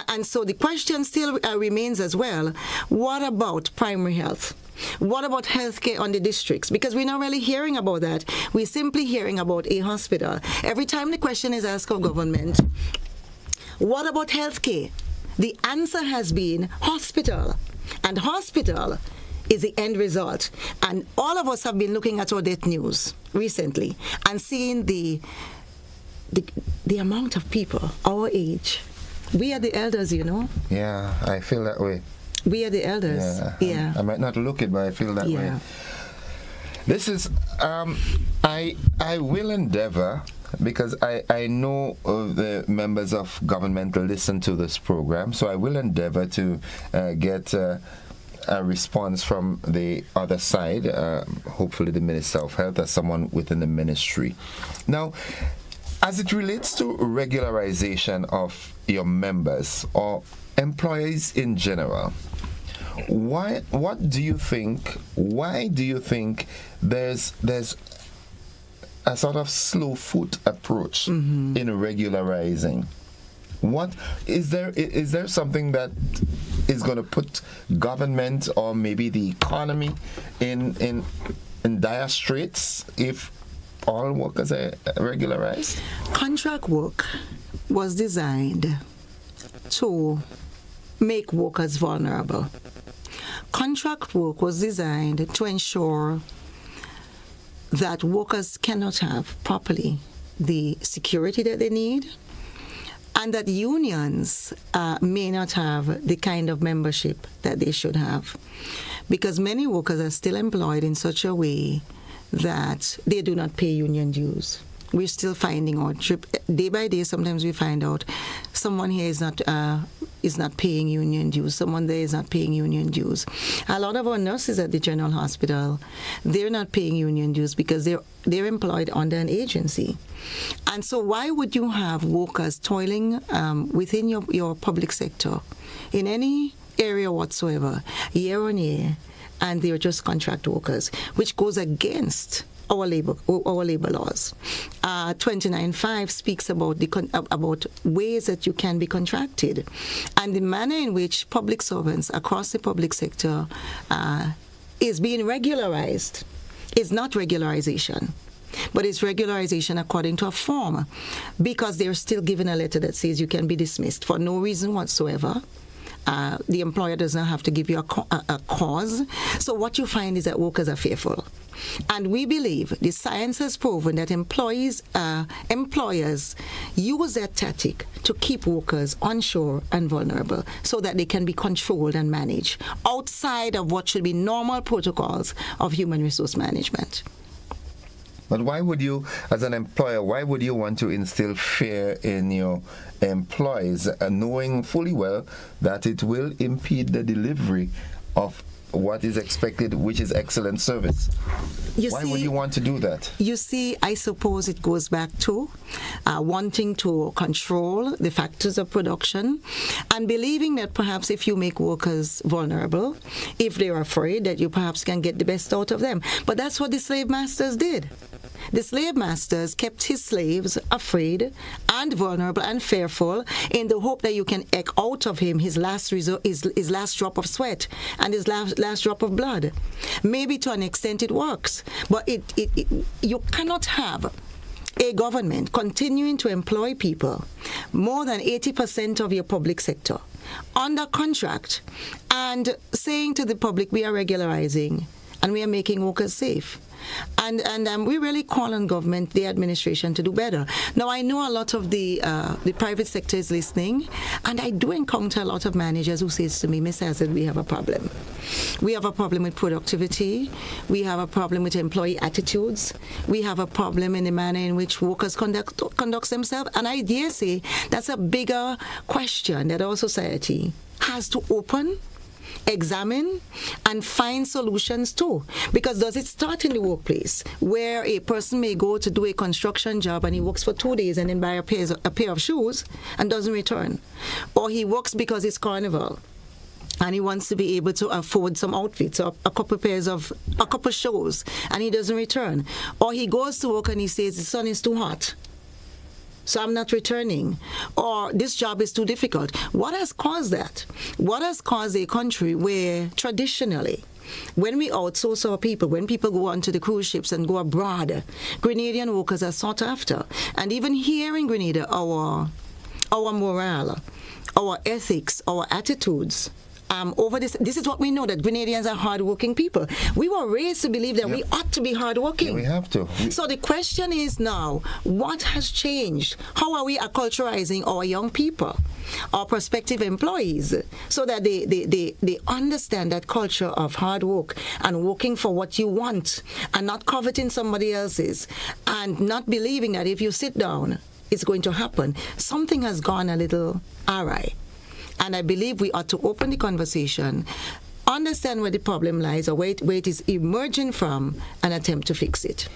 And so the question still remains as well, what about primary health? What about healthcare on the districts? Because we're not really hearing about that. We're simply hearing about a hospital. Every time the question is asked of government, what about healthcare? The answer has been hospital. And hospital is the end result. And all of us have been looking at our death news recently and seeing the amount of people our age. We are the elders, you know. Yeah, I feel that way. We are the elders. Yeah. I might not look it, but I feel that way. This is, I will endeavor, because I know the members of government listen to this program, so I will endeavor to get a response from the other side, hopefully the Minister of Health or someone within the ministry. Now, as it relates to regularization of your members or employees in general, why do you think there's a sort of slow foot approach in regularizing? What is there something that is going to put government or maybe the economy in dire straits if all workers are regularized? Contract work was designed to make workers vulnerable. Contract work was designed to ensure that workers cannot have properly the security that they need, and that unions may not have the kind of membership that they should have, because many workers are still employed in such a way that they do not pay union dues. We're still finding out day by day. Sometimes we find out someone here is not paying union dues. Someone there is not paying union dues. A lot of our nurses at the General Hospital, they're not paying union dues because they're employed under an agency. And so why would you have workers toiling within your public sector in any area whatsoever, year on year, and they're just contract workers, which goes against our labor laws. 29.5 speaks about ways that you can be contracted, and the manner in which public servants across the public sector is being regularized is not regularization, but it's regularization according to a form, because they're still given a letter that says you can be dismissed for no reason whatsoever. The employer does not have to give you a cause. So what you find is that workers are fearful. And we believe the science has proven that employers use that tactic to keep workers onshore and vulnerable so that they can be controlled and managed outside of what should be normal protocols of human resource management. But why would you, as an employer, want to instill fear in your employees, knowing fully well that it will impede the delivery of what is expected, which is excellent service? Why would you want to do that? You see, I suppose it goes back to wanting to control the factors of production and believing that perhaps if you make workers vulnerable, if they're afraid, that you perhaps can get the best out of them. But that's what the slave masters did. The slave masters kept his slaves afraid and vulnerable and fearful in the hope that you can eke out of him his last his last drop of sweat and his last drop of blood. Maybe to an extent it works, but you cannot have a government continuing to employ people, more than 80% of your public sector, under contract, and saying to the public, we are regularizing and we are making workers safe. And we really call on government, the administration, to do better. Now, I know a lot of the private sector is listening, and I do encounter a lot of managers who says to me, Ms. Hazard, we have a problem. We have a problem with productivity. We have a problem with employee attitudes. We have a problem in the manner in which workers conduct themselves. And I dare say that's a bigger question that our society has to open, examine, and find solutions to. Because does it start in the workplace, where a person may go to do a construction job and he works for 2 days and then buy a pair of shoes and doesn't return? Or he works because it's carnival and he wants to be able to afford some outfits or a couple shows, and he doesn't return. Or he goes to work and he says the sun is too hot, so I'm not returning, or this job is too difficult. What has caused that? What has caused a country where traditionally, when we outsource our people, when people go onto the cruise ships and go abroad, Grenadian workers are sought after. And even here in Grenada, our morale, our ethics, our attitudes, over this is what we know, that Grenadians are hardworking people. We were raised to believe that we ought to be hardworking. Yeah, we have to. So the question is now, what has changed? How are we acculturizing our young people, our prospective employees, so that they understand that culture of hard work and working for what you want and not coveting somebody else's, and not believing that if you sit down, it's going to happen? Something has gone a little awry. And I believe we ought to open the conversation, understand where the problem lies or where it is emerging from, and attempt to fix it.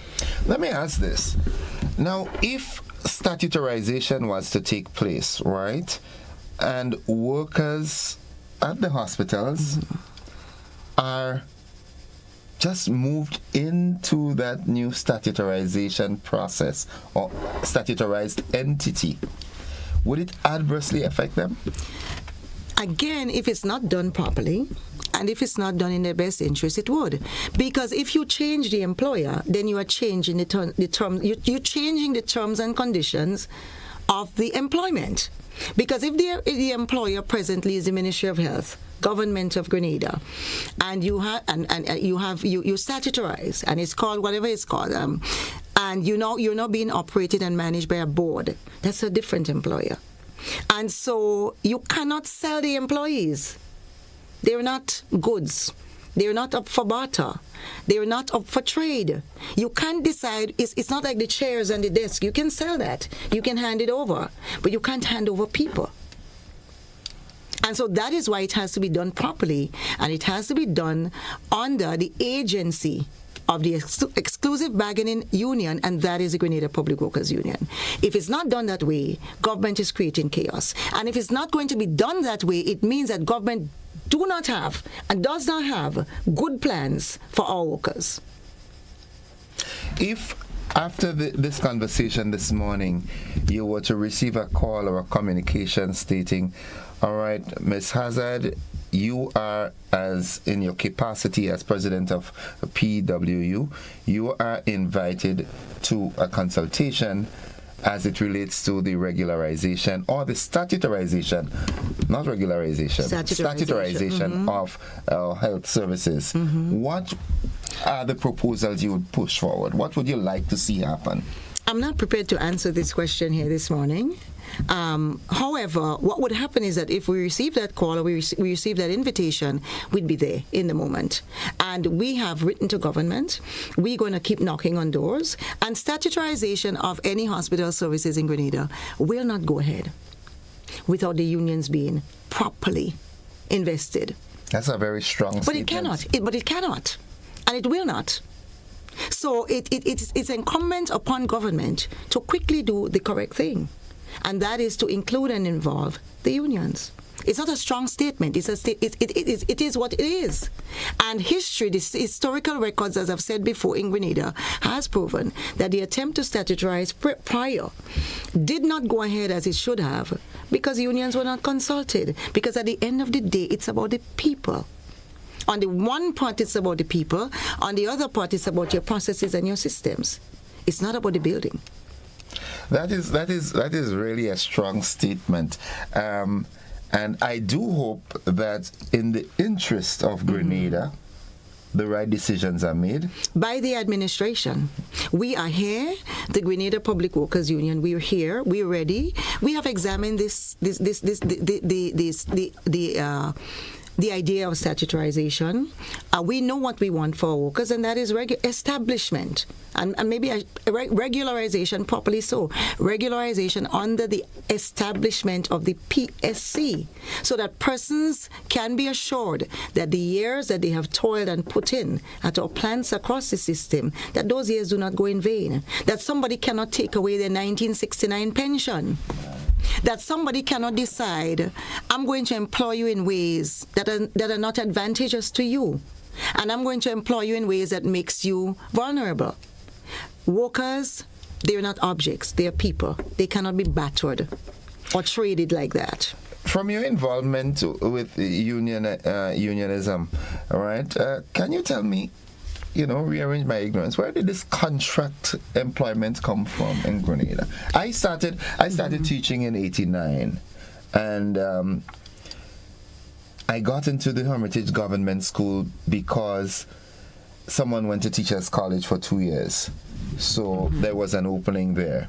Let me ask this. Now, if statutarization was to take place, right, and workers at the hospitals are just moved into that new statutarization process or statutarized entity, would it adversely affect them? Again, if it's not done properly, and if it's not done in their best interest, it would. Because if you change the employer, then you are changing the terms. You're changing the terms and conditions of the employment. Because if the employer presently is the Ministry of Health, Government of Grenada, and you statutarize, and it's called whatever it's called, and you're not being operated and managed by a board, that's a different employer. And so you cannot sell the employees. They're not goods. They're not up for barter. They're not up for trade. You can't decide. It's not like the chairs and the desk. You can sell that. You can hand it over. But you can't hand over people. And so that is why it has to be done properly. And it has to be done under the agency of the exclusive bargaining union, and that is the Grenada Public Workers Union. If it's not done that way, government is creating chaos. And if it's not going to be done that way, it means that government do not have and does not have good plans for our workers. If after this conversation this morning, you were to receive a call or a communication stating, all right, Ms. Hazard, you are, as in your capacity as president of PWU, you are invited to a consultation as it relates to the regularization or the statutarization, not regularization, statutarization of health services. What are the proposals you would push forward? What would you like to see happen? I'm not prepared to answer this question here this morning. However, what would happen is that if we receive that call or we receive that invitation, we'd be there in the moment. And we have written to government. We're going to keep knocking on doors. And statutarization of any hospital services in Grenada will not go ahead without the unions being properly invested. That's a very strong statement. But it cannot. And it will not. So it's incumbent upon government to quickly do the correct thing. And that is to include and involve the unions. It's not a strong statement. It is what it is. And history, the historical records, as I've said before, in Grenada, has proven that the attempt to statutarize prior did not go ahead as it should have because unions were not consulted. Because at the end of the day, it's about the people. On the one part, it's about the people. On the other part, it's about your processes and your systems. It's not about the building. That is really a strong statement. And I do hope that in the interest of Grenada, the right decisions are made by the administration. We are here, the Grenada Public Workers Union. We're here. We're ready. We have examined the idea of statutorization. We know what we want for workers, and that is establishment. And maybe regularization, properly so. Regularization under the establishment of the PSC, so that persons can be assured that the years that they have toiled and put in at our plants across the system, that those years do not go in vain. That somebody cannot take away their 1969 pension. That somebody cannot decide, I'm going to employ you in ways that are not advantageous to you. And I'm going to employ you in ways that makes you vulnerable. Workers, they're not objects. They're people. They cannot be battered or traded like that. From your involvement with unionism, all right, can you tell me, rearrange my ignorance, where did this contract employment come from in Grenada? I started teaching in 89, and I got into the Hermitage Government School because someone went to Teachers College for 2 years. So there was an opening there.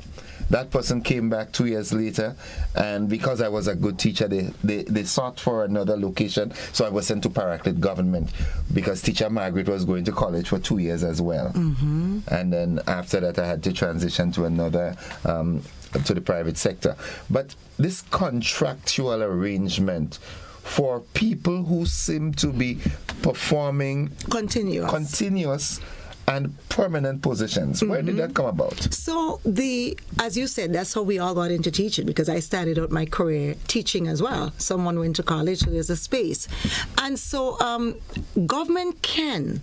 That person came back 2 years later, and because I was a good teacher, they sought for another location, so I was sent to Paraclete Government because teacher Margaret was going to college for 2 years as well. Mm-hmm. And then after that, I had to transition to another, to the private sector. But this contractual arrangement for people who seem to be performing continuous and permanent positions. Where did that come about? So as you said, that's how we all got into teaching, because I started out my career teaching as well. Someone went to college, so there's a space. And so government can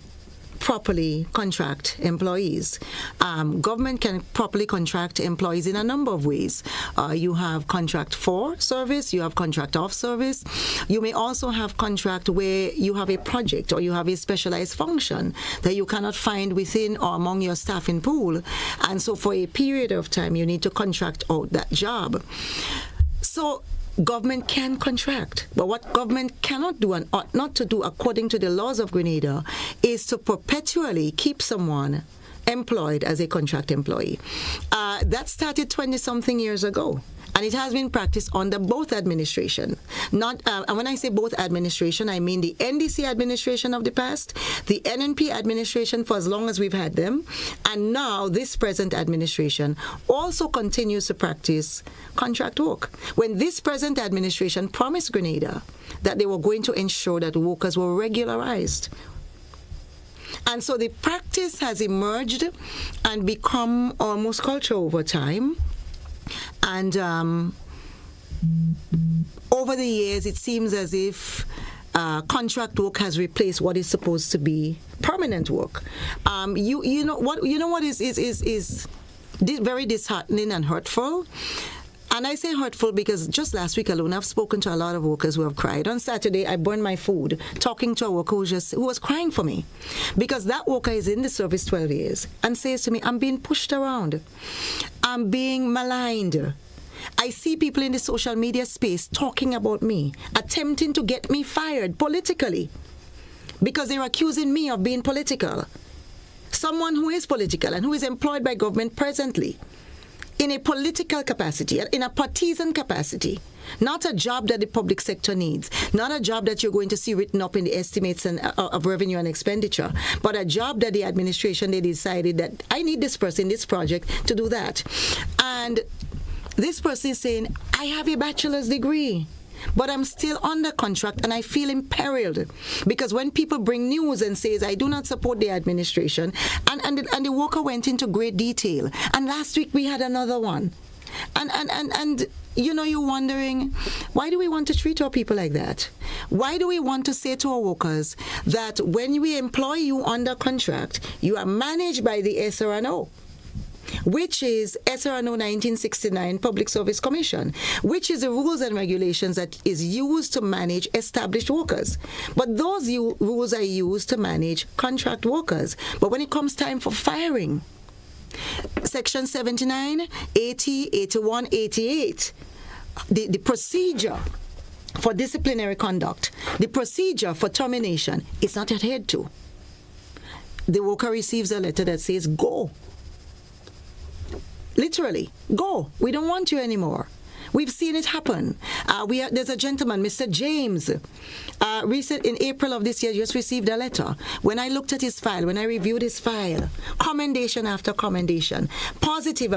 properly contract employees. Government can properly contract employees in a number of ways. You have contract for service, you have contract of service. You may also have contract where you have a project or you have a specialized function that you cannot find within or among your staffing pool. And so for a period of time, you need to contract out that job. So government can contract, but what government cannot do and ought not to do according to the laws of Grenada is to perpetually keep someone employed as a contract employee. That started 20-something years ago. And it has been practiced under both administration. And when I say both administration, I mean the NDC administration of the past, the NNP administration for as long as we've had them, and now this present administration also continues to practice contract work. When this present administration promised Grenada that they were going to ensure that workers were regularized. And so the practice has emerged and become almost culture over time. And over the years, it seems as if contract work has replaced what is supposed to be permanent work. You know what is very disheartening and hurtful. And I say hurtful because just last week alone, I've spoken to a lot of workers who have cried. On Saturday, I burned my food talking to a worker who was crying for me because that worker is in the service 12 years and says to me, I'm being pushed around. I'm being maligned. I see people in the social media space talking about me, attempting to get me fired politically because they're accusing me of being political. Someone who is political and who is employed by government presently in a political capacity, in a partisan capacity, not a job that the public sector needs, not a job that you're going to see written up in the estimates of revenue and expenditure, but a job that the administration, they decided that I need this person, this project to do that. And this person is saying, I have a bachelor's degree, but I'm still under contract and I feel imperiled because when people bring news and says I do not support the administration, and the worker went into great detail, and last week we had another one, and you're wondering, why do we want to treat our people like that? Why do we want to say to our workers that when we employ you under contract, you are managed by the SRNO, which is SRNO 1969 Public Service Commission, which is the rules and regulations that is used to manage established workers. But those rules are used to manage contract workers. But when it comes time for firing, Section 79, 80, 81, 88, the procedure for disciplinary conduct, the procedure for termination is not adhered to. The worker receives a letter that says, go. Literally, go. We don't want you anymore. We've seen it happen. There's a gentleman, Mr. James, recent in April of this year, just received a letter. When I looked at his file, when I reviewed his file, commendation after commendation, positive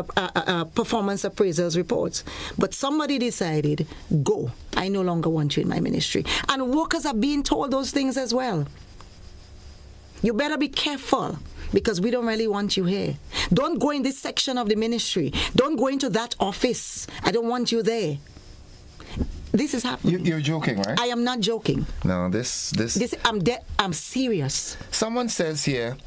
performance appraisals reports. But somebody decided, go. I no longer want you in my ministry. And workers are being told those things as well. You better be careful, because we don't really want you here. Don't go in this section of the ministry. Don't go into that office. I don't want you there. This is happening. You're joking, right? I am not joking. No, this I'm serious. Someone says here,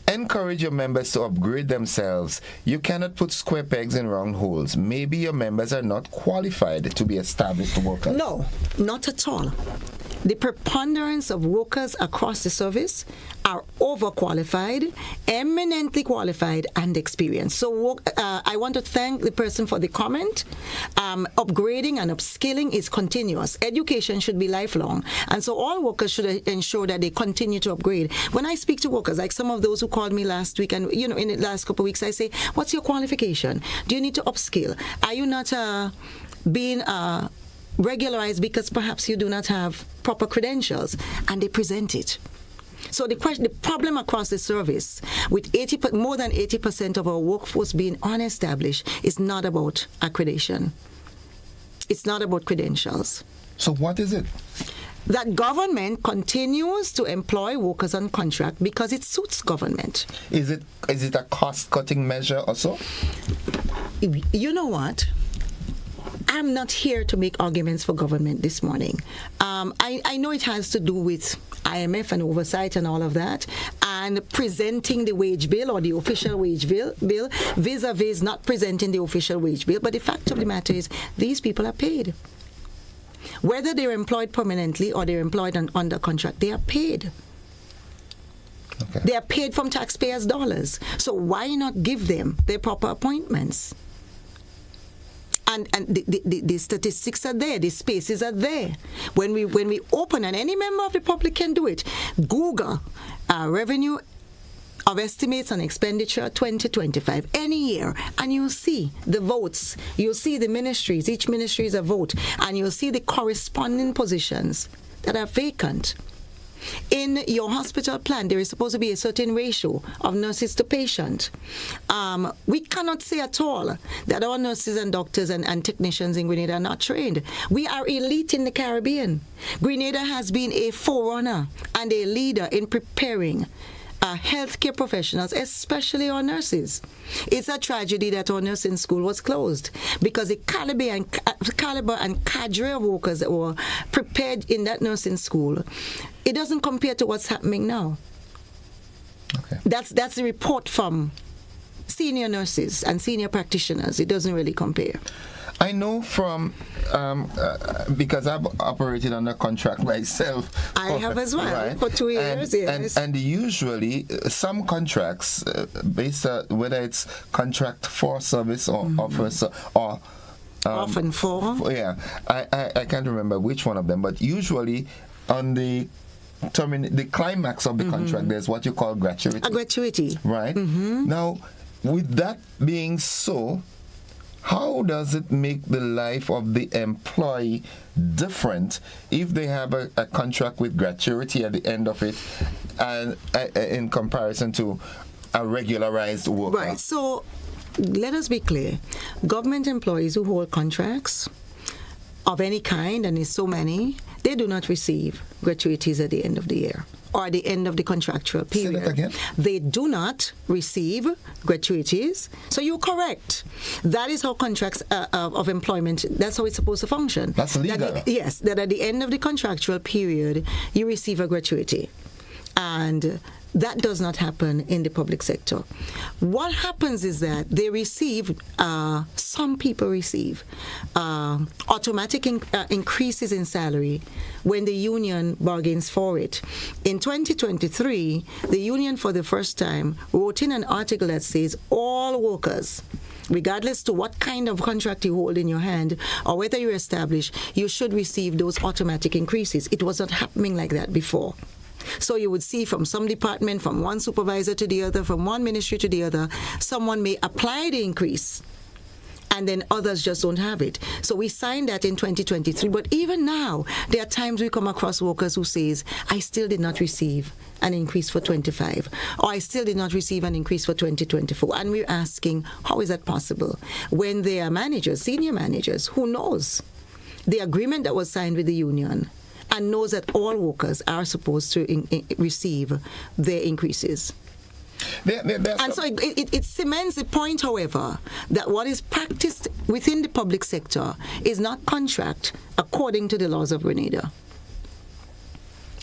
encourage your members to upgrade themselves. You cannot put square pegs in round holes. Maybe your members are not qualified to be established workers. No, not at all. The preponderance of workers across the service are overqualified, eminently qualified, and experienced. So I want to thank the person for the comment. Upgrading and upskilling is continuous. Education should be lifelong. And so all workers should ensure that they continue to upgrade. When I speak to workers, like some of those who called me last week, and in the last couple of weeks, I say, what's your qualification? Do you need to upskill? Are you not being regularized because perhaps you do not have proper credentials? And they present it. So the problem across the service, with more than 80% of our workforce being unestablished, is not about accreditation. It's not about credentials. So what is it? That government continues to employ workers on contract because it suits government. Is it a cost-cutting measure also? You know what? I'm not here to make arguments for government this morning. I know it has to do with IMF and oversight and all of that, and presenting the wage bill or the official wage bill vis-a-vis not presenting the official wage bill. But the fact of the matter is, these people are paid. Whether they're employed permanently or they're employed under contract, they are paid. Okay. They are paid from taxpayers' dollars. So why not give them their proper appointments? And the statistics are there, the spaces are there. When we open, and any member of the public can do it, Google revenue of estimates and expenditure 2025 any year, and you'll see the votes. You'll see the ministries. Each ministry is a vote, and you'll see the corresponding positions that are vacant. In your hospital plan, there is supposed to be a certain ratio of nurses to patient. We cannot say at all that our nurses and doctors and technicians in Grenada are not trained. We are elite in the Caribbean. Grenada has been a forerunner and a leader in preparing healthcare professionals, especially our nurses. It's a tragedy that our nursing school was closed because the caliber and cadre of workers that were prepared in that nursing school, it doesn't compare to what's happening now. Okay. That's the report from senior nurses and senior practitioners. It doesn't really compare. I know from, because I've operated under contract myself. I have as well, right? For 2 years, yes. And usually some contracts, based on whether it's contract for service or offers or... often for? Yeah, I can't remember which one of them, but usually on the climax of the contract, there's what you call gratuity. A gratuity. Right? Now, with that being so, how does it make the life of the employee different if they have a contract with gratuity at the end of it, and in comparison to a regularized worker? Right. So let us be clear. Government employees who hold contracts of any kind, and there's so many, they do not receive gratuities at the end of the year. or the end of the contractual period. Say that again. They do not receive gratuities. So you're correct. That is how contracts of employment, that's how it's supposed to function. That's legal. That at the end of the contractual period, you receive a gratuity. And that does not happen in the public sector. What happens is that they receive, some people receive automatic increases in salary when the union bargains for it. In 2023, the union for the first time wrote in an article that says all workers, regardless to what kind of contract you hold in your hand or whether you're established, you should receive those automatic increases. It was not happening like that before. So you would see from some department, from one supervisor to the other, from one ministry to the other, someone may apply the increase and then others just don't have it. So we signed that in 2023. But even now, there are times we come across workers who says, I still did not receive an increase for 25, or I still did not receive an increase for 2024. And we're asking, how is that possible? When they are managers, senior managers, who knows the agreement that was signed with the union and knows that all workers are supposed to receive their increases. And so it cements the point, however, that what is practiced within the public sector is not contract according to the laws of Grenada.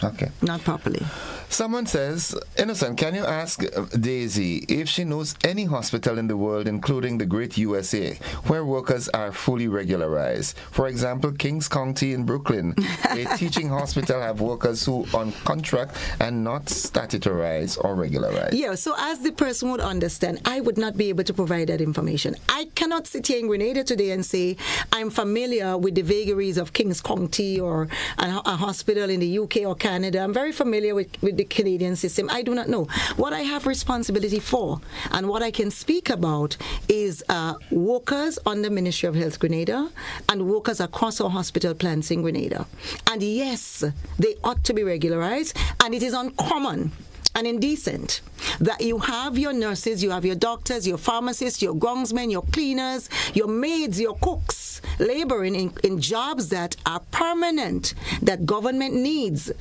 Okay. Not properly. Someone says, Innocent, can you ask Daisy if she knows any hospital in the world, including the great USA, where workers are fully regularized? For example, Kings County in Brooklyn, a teaching hospital, have workers who on contract and not statutarized or regularized. Yeah, so as the person would understand, I would not be able to provide that information. I cannot sit here in Grenada today and say I'm familiar with the vagaries of Kings County or a hospital in the UK or Canada. I'm very familiar with the Canadian system. I do not know. What I have responsibility for and what I can speak about is workers on the Ministry of Health Grenada and workers across our hospital plants in Grenada. And yes, they ought to be regularized, and it is uncommon and indecent that you have your nurses, you have your doctors, your pharmacists, your groundsmen, your cleaners, your maids, your cooks, laboring in jobs that are permanent, that government needs.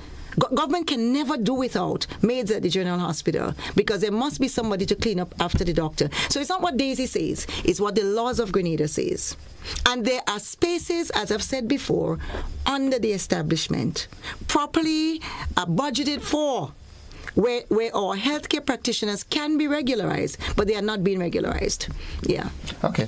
Government can never do without maids at the General Hospital because there must be somebody to clean up after the doctor. So it's not what Daisy says, it's what the laws of Grenada says. And there are spaces, as I've said before, under the establishment, properly budgeted for, where our healthcare practitioners can be regularized, but they are not being regularized. Yeah. Okay.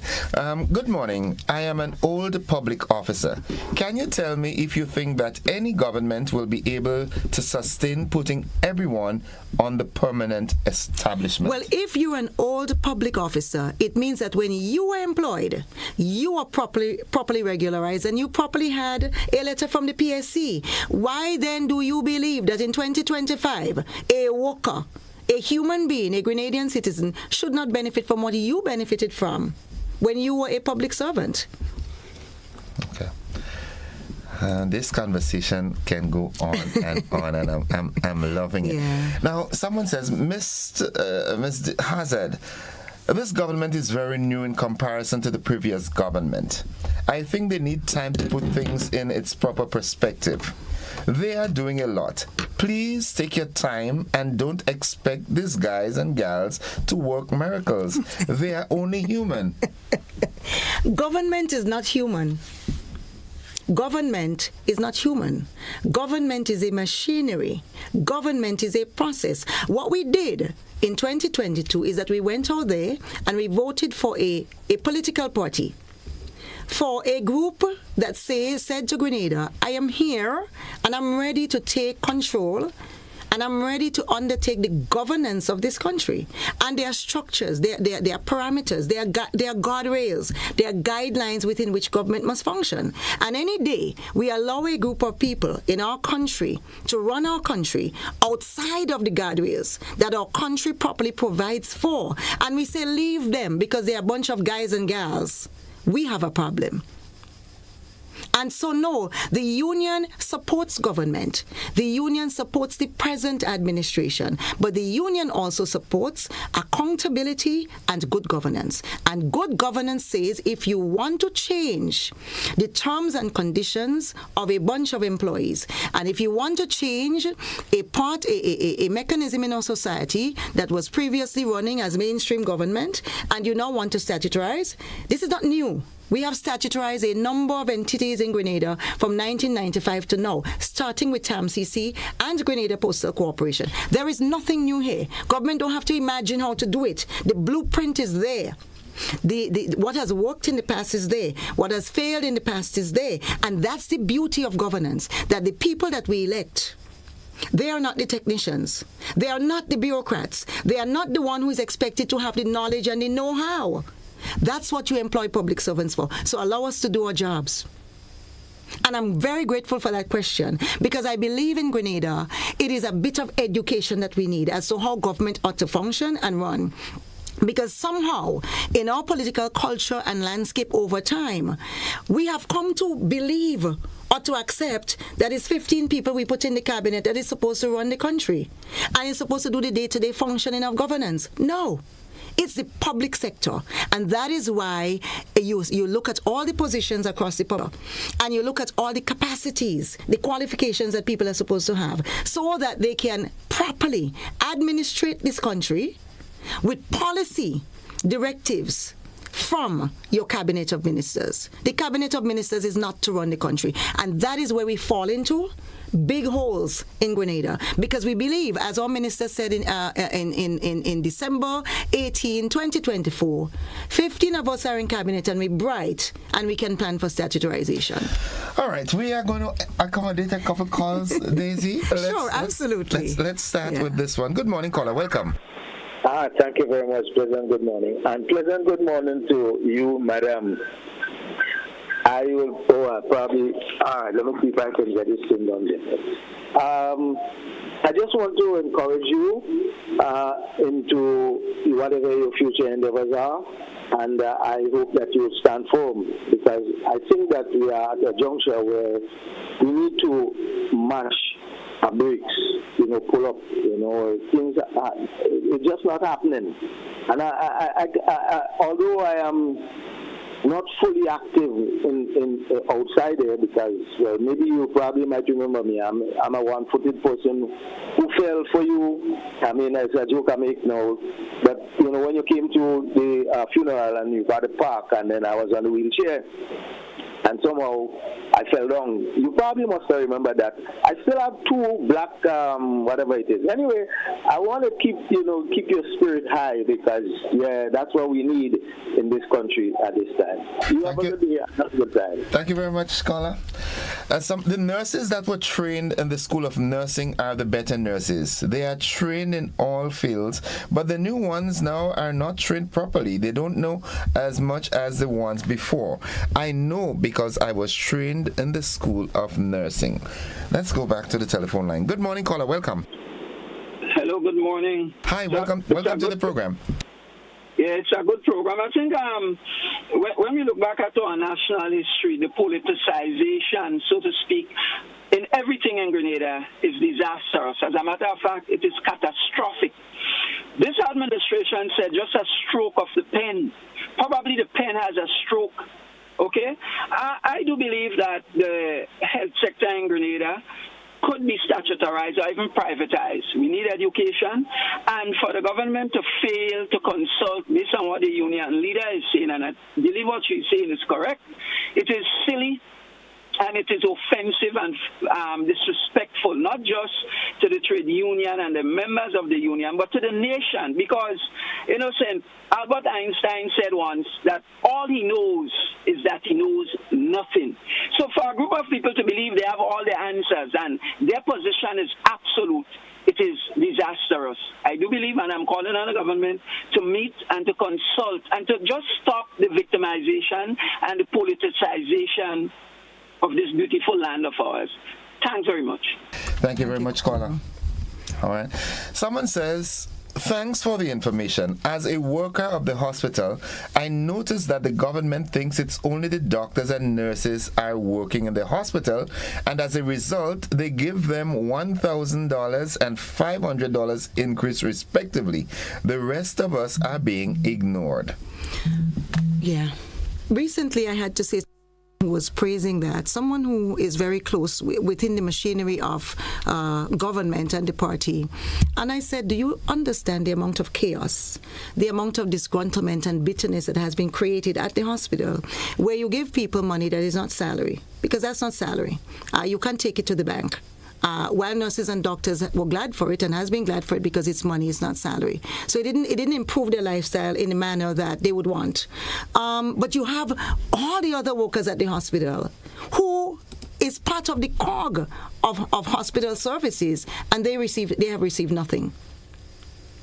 Good morning. I am an old public officer. Can you tell me if you think that any government will be able to sustain putting everyone on the permanent establishment? Well, if you're an old public officer, it means that when you are employed, you are properly regularized and you properly had a letter from the PSC. Why then do you believe that in 2025, a worker, a human being, a Grenadian citizen, should not benefit from what you benefited from when you were a public servant? Okay. This conversation can go on and on, and I'm loving it. Now, someone says, Mr. Hazard, this government is very new in comparison to the previous government. I think they need time to put things in its proper perspective. They are doing a lot. Please take your time and don't expect these guys and gals to work miracles. They are only human. Government is not human. Government is not human. Government is a machinery. Government is a process. What we did in 2022 is that we went out there and we voted for a political party, for a group that said to Grenada, I am here and I'm ready to take control and I'm ready to undertake the governance of this country. And there are structures, there are parameters, there are guardrails, there are guidelines within which government must function. And any day we allow a group of people in our country to run our country outside of the guardrails that our country properly provides for, and we say leave them because they're a bunch of guys and gals, we have a problem. And so, no, the union supports government. The union supports the present administration. But the union also supports accountability and good governance. And good governance says if you want to change the terms and conditions of a bunch of employees, and if you want to change a mechanism in our society that was previously running as mainstream government, and you now want to statutarize, this is not new. We have statutorized a number of entities in Grenada from 1995 to now, starting with TAMCC and Grenada Postal Corporation. There is nothing new here. Government don't have to imagine how to do it. The blueprint is there. What has worked in the past is there. What has failed in the past is there. And that's the beauty of governance, that the people that we elect, they are not the technicians. They are not the bureaucrats. They are not the one who is expected to have the knowledge and the know-how. That's what you employ public servants for. So allow us to do our jobs. And I'm very grateful for that question, because I believe in Grenada, it is a bit of education that we need as to how government ought to function and run. Because somehow, in our political culture and landscape over time, we have come to believe or to accept that it's 15 people we put in the cabinet that is supposed to run the country and is supposed to do the day-to-day functioning of governance. No. It's the public sector. And that is why you look at all the positions across the public and you look at all the capacities, the qualifications that people are supposed to have, so that they can properly administrate this country with policy directives from your cabinet of ministers. The cabinet of ministers is not to run the country. And that is where we fall into big holes in Grenada, because we believe, as our minister said in December 18, 2024, 15 of us are in cabinet and we're bright and we can plan for statutorization. All right, we are going to accommodate a couple calls, Daisy. Sure, absolutely. Let's start with this one. Good morning, caller. Welcome. Thank you very much, Pleasant good morning. And pleasant good morning to you, madam. I will probably, let me see if I can get this thing done there. I just want to encourage you into whatever your future endeavors are, and I hope that you will stand firm, because I think that we are at a juncture where we need to mash our brakes, pull up, things it's just not happening. And I although I am not fully active in outside there, because maybe you probably might remember me. I'm a one-footed person who fell for you. I mean, it's a joke I make now. But when you came to the funeral and you got a park, and then I was on a wheelchair, and somehow I fell down. You probably must remember that. I still have two black, whatever it is. Anyway, I want to keep your spirit high, because that's what we need in this country at this time. You have a good time. Thank you very much, scholar. The nurses that were trained in the School of Nursing are the better nurses. They are trained in all fields, but the new ones now are not trained properly. They don't know as much as the ones before. I know, because I was trained in the School of Nursing. Let's go back to the telephone line. Good morning, caller. Welcome. Hello, good morning. Hi, welcome to the program. Yeah, it's a good program. I think when we look back at our national history, the politicization, so to speak, in everything in Grenada is disastrous. As a matter of fact, it is catastrophic. This administration said just a stroke of the pen. Probably the pen has a stroke. Okay? I do believe that the health sector in Grenada could be statutarized or even privatized. We need education, and for the government to fail to consult based on what the union leader is saying, and I believe what she's saying is correct, it is silly and it is offensive and disrespectful, not just to the trade union and the members of the union, but to the nation. Because, Albert Einstein said once that all he knows is that he knows nothing. So for a group of people to believe they have all the answers and their position is absolute, it is disastrous. I do believe, and I'm calling on the government to meet and to consult and to just stop the victimization and the politicization of this beautiful land of ours. Thanks very much. Thank you very much, caller. All right. Someone says, Thanks for the information. As a worker of the hospital, I noticed that the government thinks it's only the doctors and nurses are working in the hospital, and as a result, they give them $1,000 and $500 increase respectively. The rest of us are being ignored. Yeah. Recently, I had to say was praising that someone who is very close within the machinery of government and the party, and I said, do you understand the amount of chaos, the amount of disgruntlement and bitterness that has been created at the hospital, where you give people money that is not salary, because that's not salary. You can't take it to the bank. While nurses and doctors were glad for it and has been glad for it because it's money, it's not salary. So it didn't improve their lifestyle in the manner that they would want. But you have all the other workers at the hospital who is part of the cog of hospital services, and they have received nothing.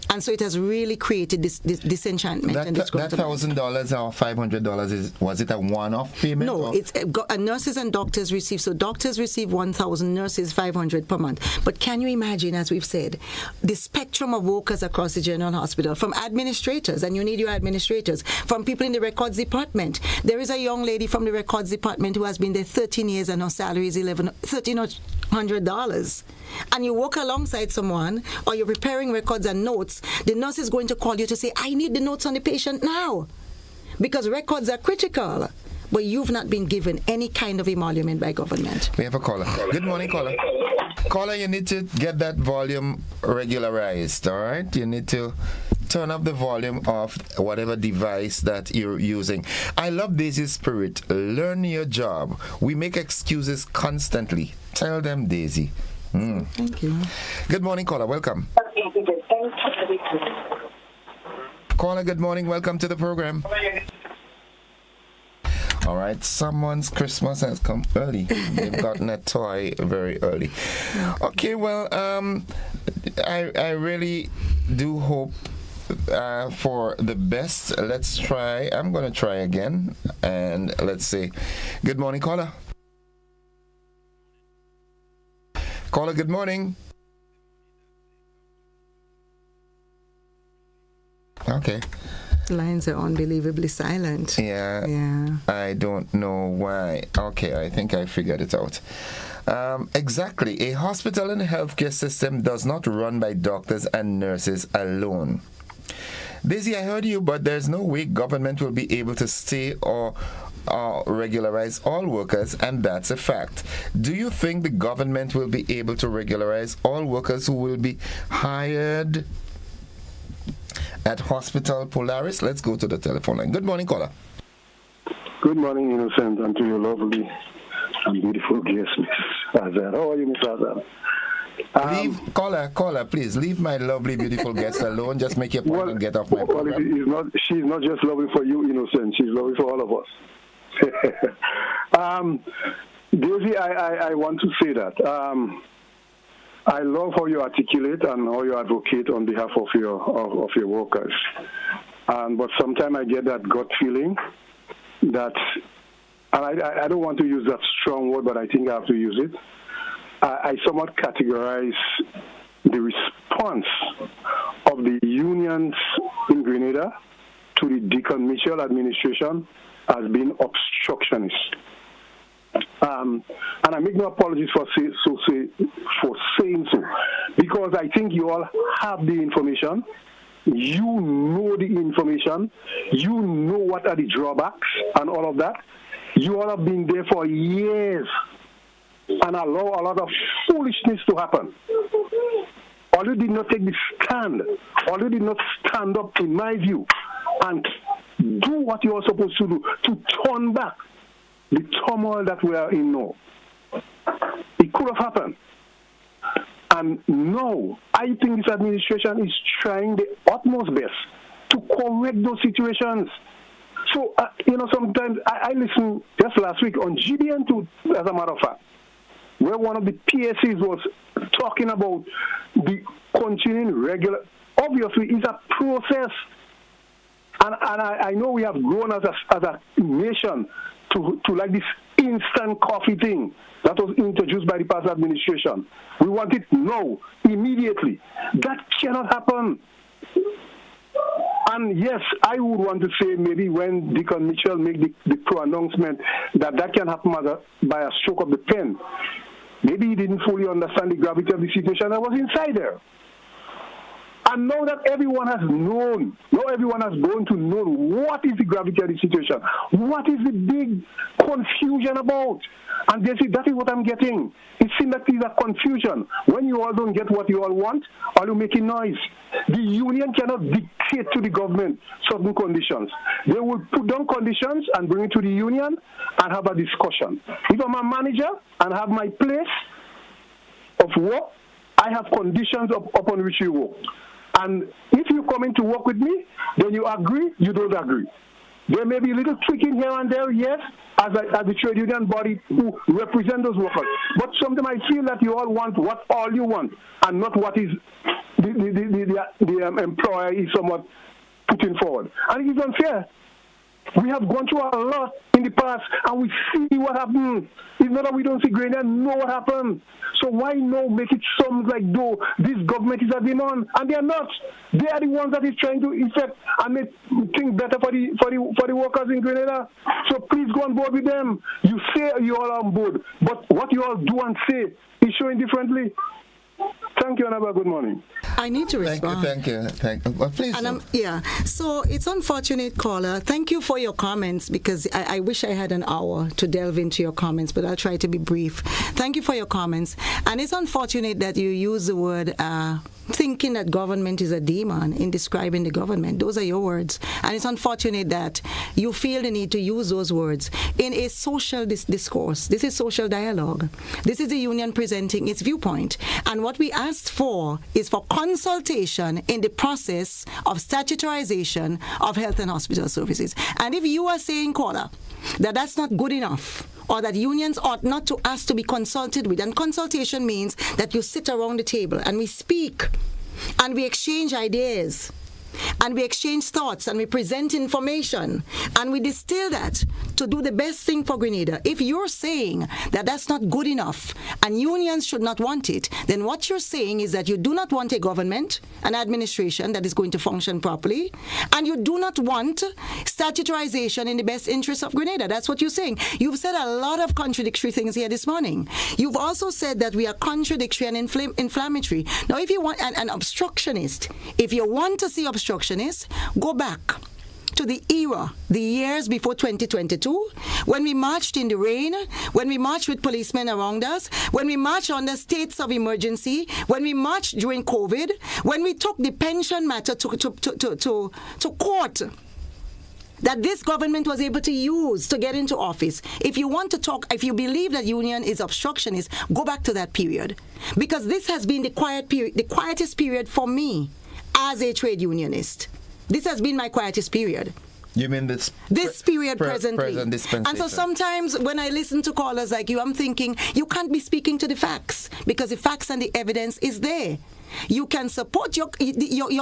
And so it has really created this disenchantment. That $1,000 or $500, was it a one-off payment? No, it's nurses and doctors receive. So doctors receive $1,000, nurses $500 per month. But can you imagine, as we've said, the spectrum of workers across the general hospital, from administrators, and you need your administrators, from people in the records department. There is a young lady from the records department who has been there 13 years and her salary is $1,300. And you work alongside someone, or you're preparing records and notes, the nurse is going to call you to say, I need the notes on the patient now, because records are critical. But you've not been given any kind of emolument by government. We have a caller. Good morning, caller. Caller, you need to get that volume regularized, all right? You need to turn up the volume of whatever device that you're using. I love Daisy's spirit. Learn your job. We make excuses constantly. Tell them, Daisy. Thank you. Good morning, caller. Welcome. Caller, good morning. Welcome to the program. All right, someone's Christmas has come early. They've gotten a toy very early. Okay, well, I really do hope for the best. Let's try. I'm going to try again. And let's see. Good morning, caller. Caller, good morning. Okay. Lines are unbelievably silent. Yeah. I don't know why. Okay, I think I figured it out. Exactly. A hospital and healthcare system does not run by doctors and nurses alone. Daisy, I heard you, but there's no way government will be able to stay or regularize all workers, and that's a fact. Do you think the government will be able to regularize all workers who will be hired at Hospital Polaris? Let's go to the telephone line. Good morning, caller. Good morning, Innocent, and to your lovely and beautiful guest, Miss Azar. How are you, Miss Azar? Caller, please leave my lovely, beautiful guest alone. Just make your point and get off my program. She's not just lovely for you, Innocent. She's lovely for all of us. Daisy, I want to say that I love how you articulate and how you advocate on behalf of your workers. But sometimes I get that gut feeling that, and I don't want to use that strong word, but I think I have to use it. I somewhat categorize the response of the unions in Grenada to the Deacon Mitchell administration as being obstructionist. And I make no apologies for saying so, because I think you all have the information. You know the information. You know what are the drawbacks and all of that. You all have been there for years and allow a lot of foolishness to happen. All you did not take the stand. All you did not stand up, in my view, and do what you are supposed to do, to turn back the turmoil that we are in now. It could have happened. And now, I think this administration is trying the utmost best to correct those situations. So, sometimes I listened just last week on GBN2, as a matter of fact, where one of the PSCs was talking about the continuing regular. Obviously, it's a process. And I know we have grown as a nation to like this instant coffee thing that was introduced by the past administration. We want it now, immediately. That cannot happen. And yes, I would want to say maybe when Deacon Mitchell make the pro-announcement that can happen by a stroke of the pen, maybe he didn't fully understand the gravity of the situation that was inside there. And now that everyone has known, now everyone has gone to know what is the gravity of the situation, what is the big confusion about. And they say, that is what I'm getting. It seems that there's a confusion. When you all don't get what you all want, all you making noise. The union cannot dictate to the government certain conditions. They will put down conditions and bring it to the union and have a discussion. If I'm a manager and have my place of work, I have conditions upon which you work. And if you come in to work with me, then you agree, you don't agree. There may be a little tweaking here and there, yes, as the trade union body who represent those workers. But sometimes I feel that you all want what all you want and not what is the employer is somewhat putting forward. And it is unfair. We have gone through a lot in the past, and we see what happened. It's not that we don't see Grenada, know what happened. So why now make it sound like though this government is a demon? And they are not. They are the ones that is trying to effect and make things better for the workers in Grenada. So please go on board with them. You say you all are on board, but what you all do and say is showing differently. Thank you, and have a good morning. I need to respond. Thank you. Well, please. And so it's unfortunate, caller. Thank you for your comments, because I wish I had an hour to delve into your comments, but I'll try to be brief. Thank you for your comments. And it's unfortunate that you use the word thinking that government is a demon in describing the government. Those are your words. And it's unfortunate that you feel the need to use those words in a social discourse. This is social dialogue. This is the union presenting its viewpoint. And what we asked for is for consultation in the process of statutorization of health and hospital services. And if you are saying, caller, that that's not good enough, or that unions ought not to ask to be consulted with, and consultation means that you sit around the table and we speak and we exchange ideas and we exchange thoughts and we present information and we distill that to do the best thing for Grenada. If you're saying that that's not good enough and unions should not want it, then what you're saying is that you do not want a government, an administration that is going to function properly, and you do not want statutorization in the best interest of Grenada. That's what you're saying. You've said a lot of contradictory things here this morning. You've also said that we are contradictory and inflammatory. Now, if you want an obstructionist, if you want to see obstructionists, go back to the era, the years before 2022, when we marched in the rain, when we marched with policemen around us, when we marched under states of emergency, when we marched during COVID, when we took the pension matter to court, that this government was able to use to get into office. If you want to talk, if you believe that union is obstructionist, go back to that period. Because this has been the quietest period for me as a trade unionist. This has been my quietest period. You mean this period presently? And so sometimes when I listen to callers like you, I'm thinking, you can't be speaking to the facts, because the facts and the evidence is there. You can support your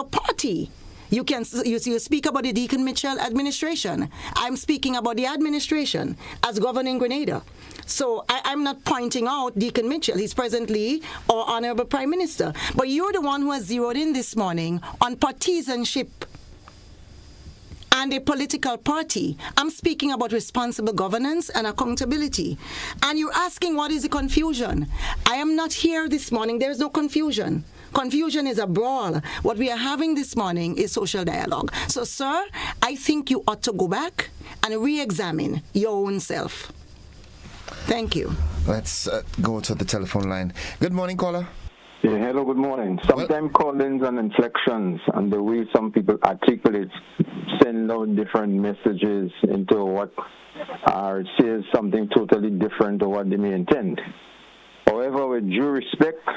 party. You speak about the Deacon Mitchell administration. I'm speaking about the administration as governing Grenada. So I'm not pointing out Deacon Mitchell. He's presently our Honorable Prime Minister. But you're the one who has zeroed in this morning on partisanship and a political party. I'm speaking about responsible governance and accountability. And you're asking what is the confusion? I am not here this morning. There's no confusion. Confusion is a brawl. What we are having this morning is social dialogue. So, sir, I think you ought to go back and re-examine your own self. Thank you. Let's go to the telephone line. Good morning, caller. Yeah, hello, good morning. Sometimes call-ins and inflections and the way some people articulate send out different messages into what or says something totally different to what they may intend. However, with due respect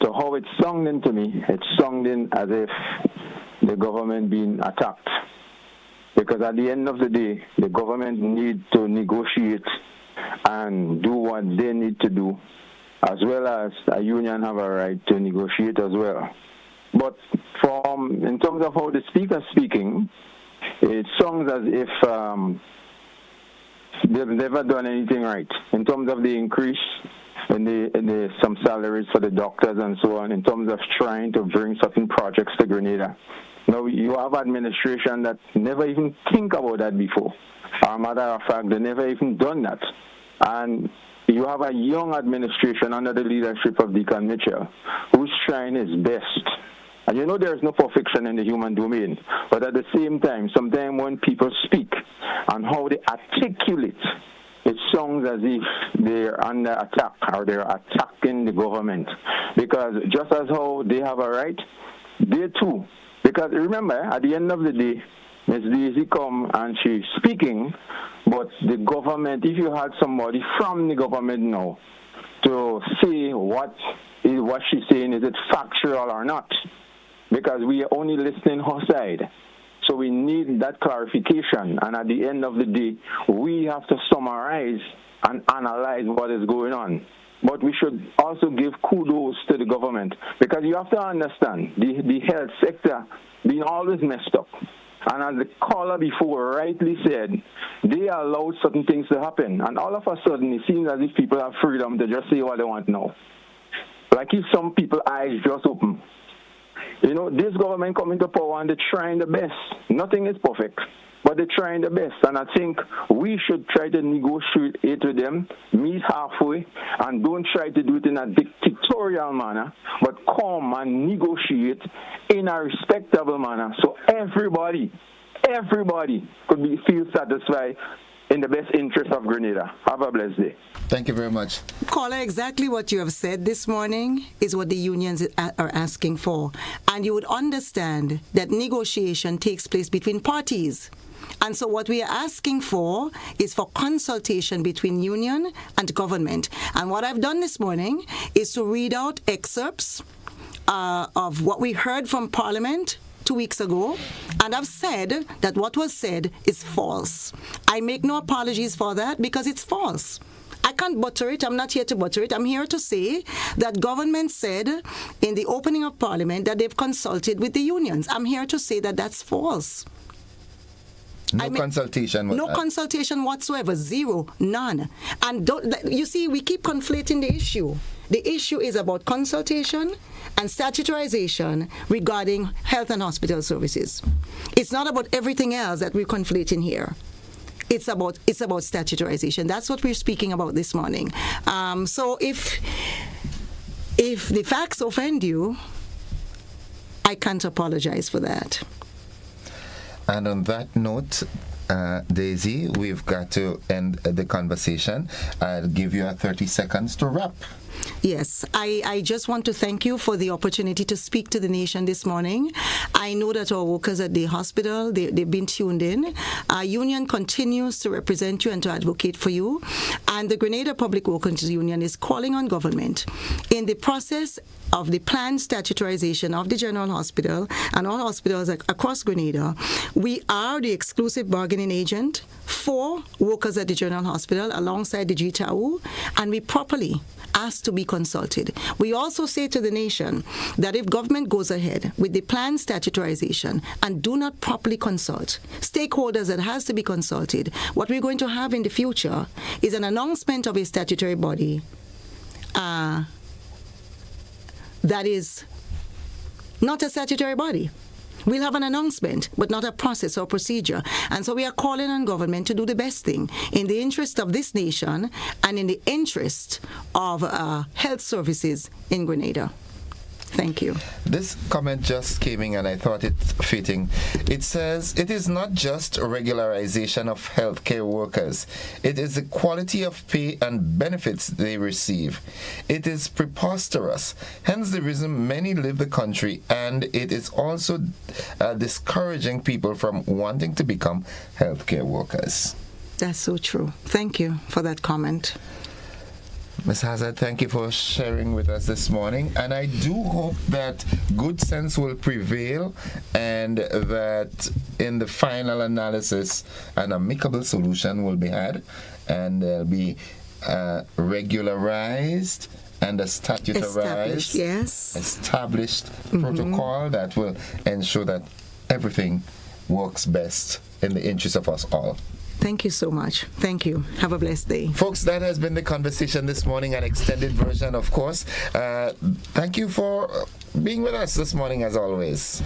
to how it sounded to me, it sounded as if the government being attacked. Because at the end of the day, the government need to negotiate and do what they need to do, as well as a union have a right to negotiate as well. But in terms of how the speaker is speaking, it sounds as if they've never done anything right. In terms of the increase in some salaries for the doctors and so on, in terms of trying to bring certain projects to Grenada. Now, you have administration that never even think about that before. As a matter of fact, they never even done that. And you have a young administration under the leadership of Deacon Mitchell who's trying his best. And you know there's no perfection in the human domain. But at the same time, sometimes when people speak and how they articulate, it sounds as if they're under attack or they're attacking the government. Because just as how they have a right, they too. Because remember, at the end of the day, Ms. Daisy come and she's speaking, but the government, if you had somebody from the government now to say what she's saying, is it factual or not? Because we are only listening her side. So we need that clarification. And at the end of the day, we have to summarize and analyze what is going on. But we should also give kudos to the government. Because you have to understand, the health sector being always messed up. And as the caller before rightly said, they allowed certain things to happen. And all of a sudden, it seems as if people have freedom to just say what they want now. Like if some people's eyes just open. You know, this government coming to power and they're trying the best. Nothing is perfect, but they're trying the best. And I think we should try to negotiate it with them, meet halfway, and don't try to do it in a dictatorial manner, but come and negotiate in a respectable manner so everybody could feel satisfied in the best interest of Grenada. Have a blessed day. Thank you very much. Caller, exactly what you have said this morning is what the unions are asking for. And you would understand that negotiation takes place between parties. And so what we are asking for is for consultation between union and government. And what I've done this morning is to read out excerpts of what we heard from Parliament 2 weeks ago, and I've said that what was said is false. I make no apologies for that because it's false. I can't butter it. I'm not here to butter it. I'm here to say that government said in the opening of Parliament that they've consulted with the unions. I'm here to say that that's false. No consultation whatsoever. Zero. None. And you see, we keep conflating the issue. The issue is about consultation and statutorization regarding health and hospital services. It's not about everything else that we're conflating here. It's about statutorization. That's what we're speaking about this morning. So if the facts offend you, I can't apologize for that. And on that note, Daisy, we've got to end the conversation. I'll give you 30 seconds to wrap. Yes, I just want to thank you for the opportunity to speak to the nation this morning. I know that our workers at the hospital, they've been tuned in. Our union continues to represent you and to advocate for you. And the Grenada Public Workers Union is calling on government in the process of the planned statutorization of the General Hospital and all hospitals across Grenada. We are the exclusive bargaining agent for workers at the General Hospital alongside the GTAU, and we properly ask to be consulted. We also say to the nation that if government goes ahead with the planned statutorization and do not properly consult stakeholders that has to be consulted, what we're going to have in the future is an announcement of a statutory body that is not a statutory body. We'll have an announcement, but not a process or procedure. And so we are calling on government to do the best thing in the interest of this nation and in the interest of health services in Grenada. Thank you. This comment just came in and I thought it fitting. It says, it is not just a regularization of healthcare workers. It is the quality of pay and benefits they receive. It is preposterous. Hence the reason many leave the country, and it is also discouraging people from wanting to become healthcare workers. That's so true. Thank you for that comment. Ms. Hazard, thank you for sharing with us this morning, and I do hope that good sense will prevail and that in the final analysis an amicable solution will be had and there'll be regularized and a statutorized, established protocol that will ensure that everything works best in the interest of us all. Thank you so much. Thank you. Have a blessed day. Folks, that has been the conversation this morning, an extended version, of course. Thank you for being with us this morning, as always.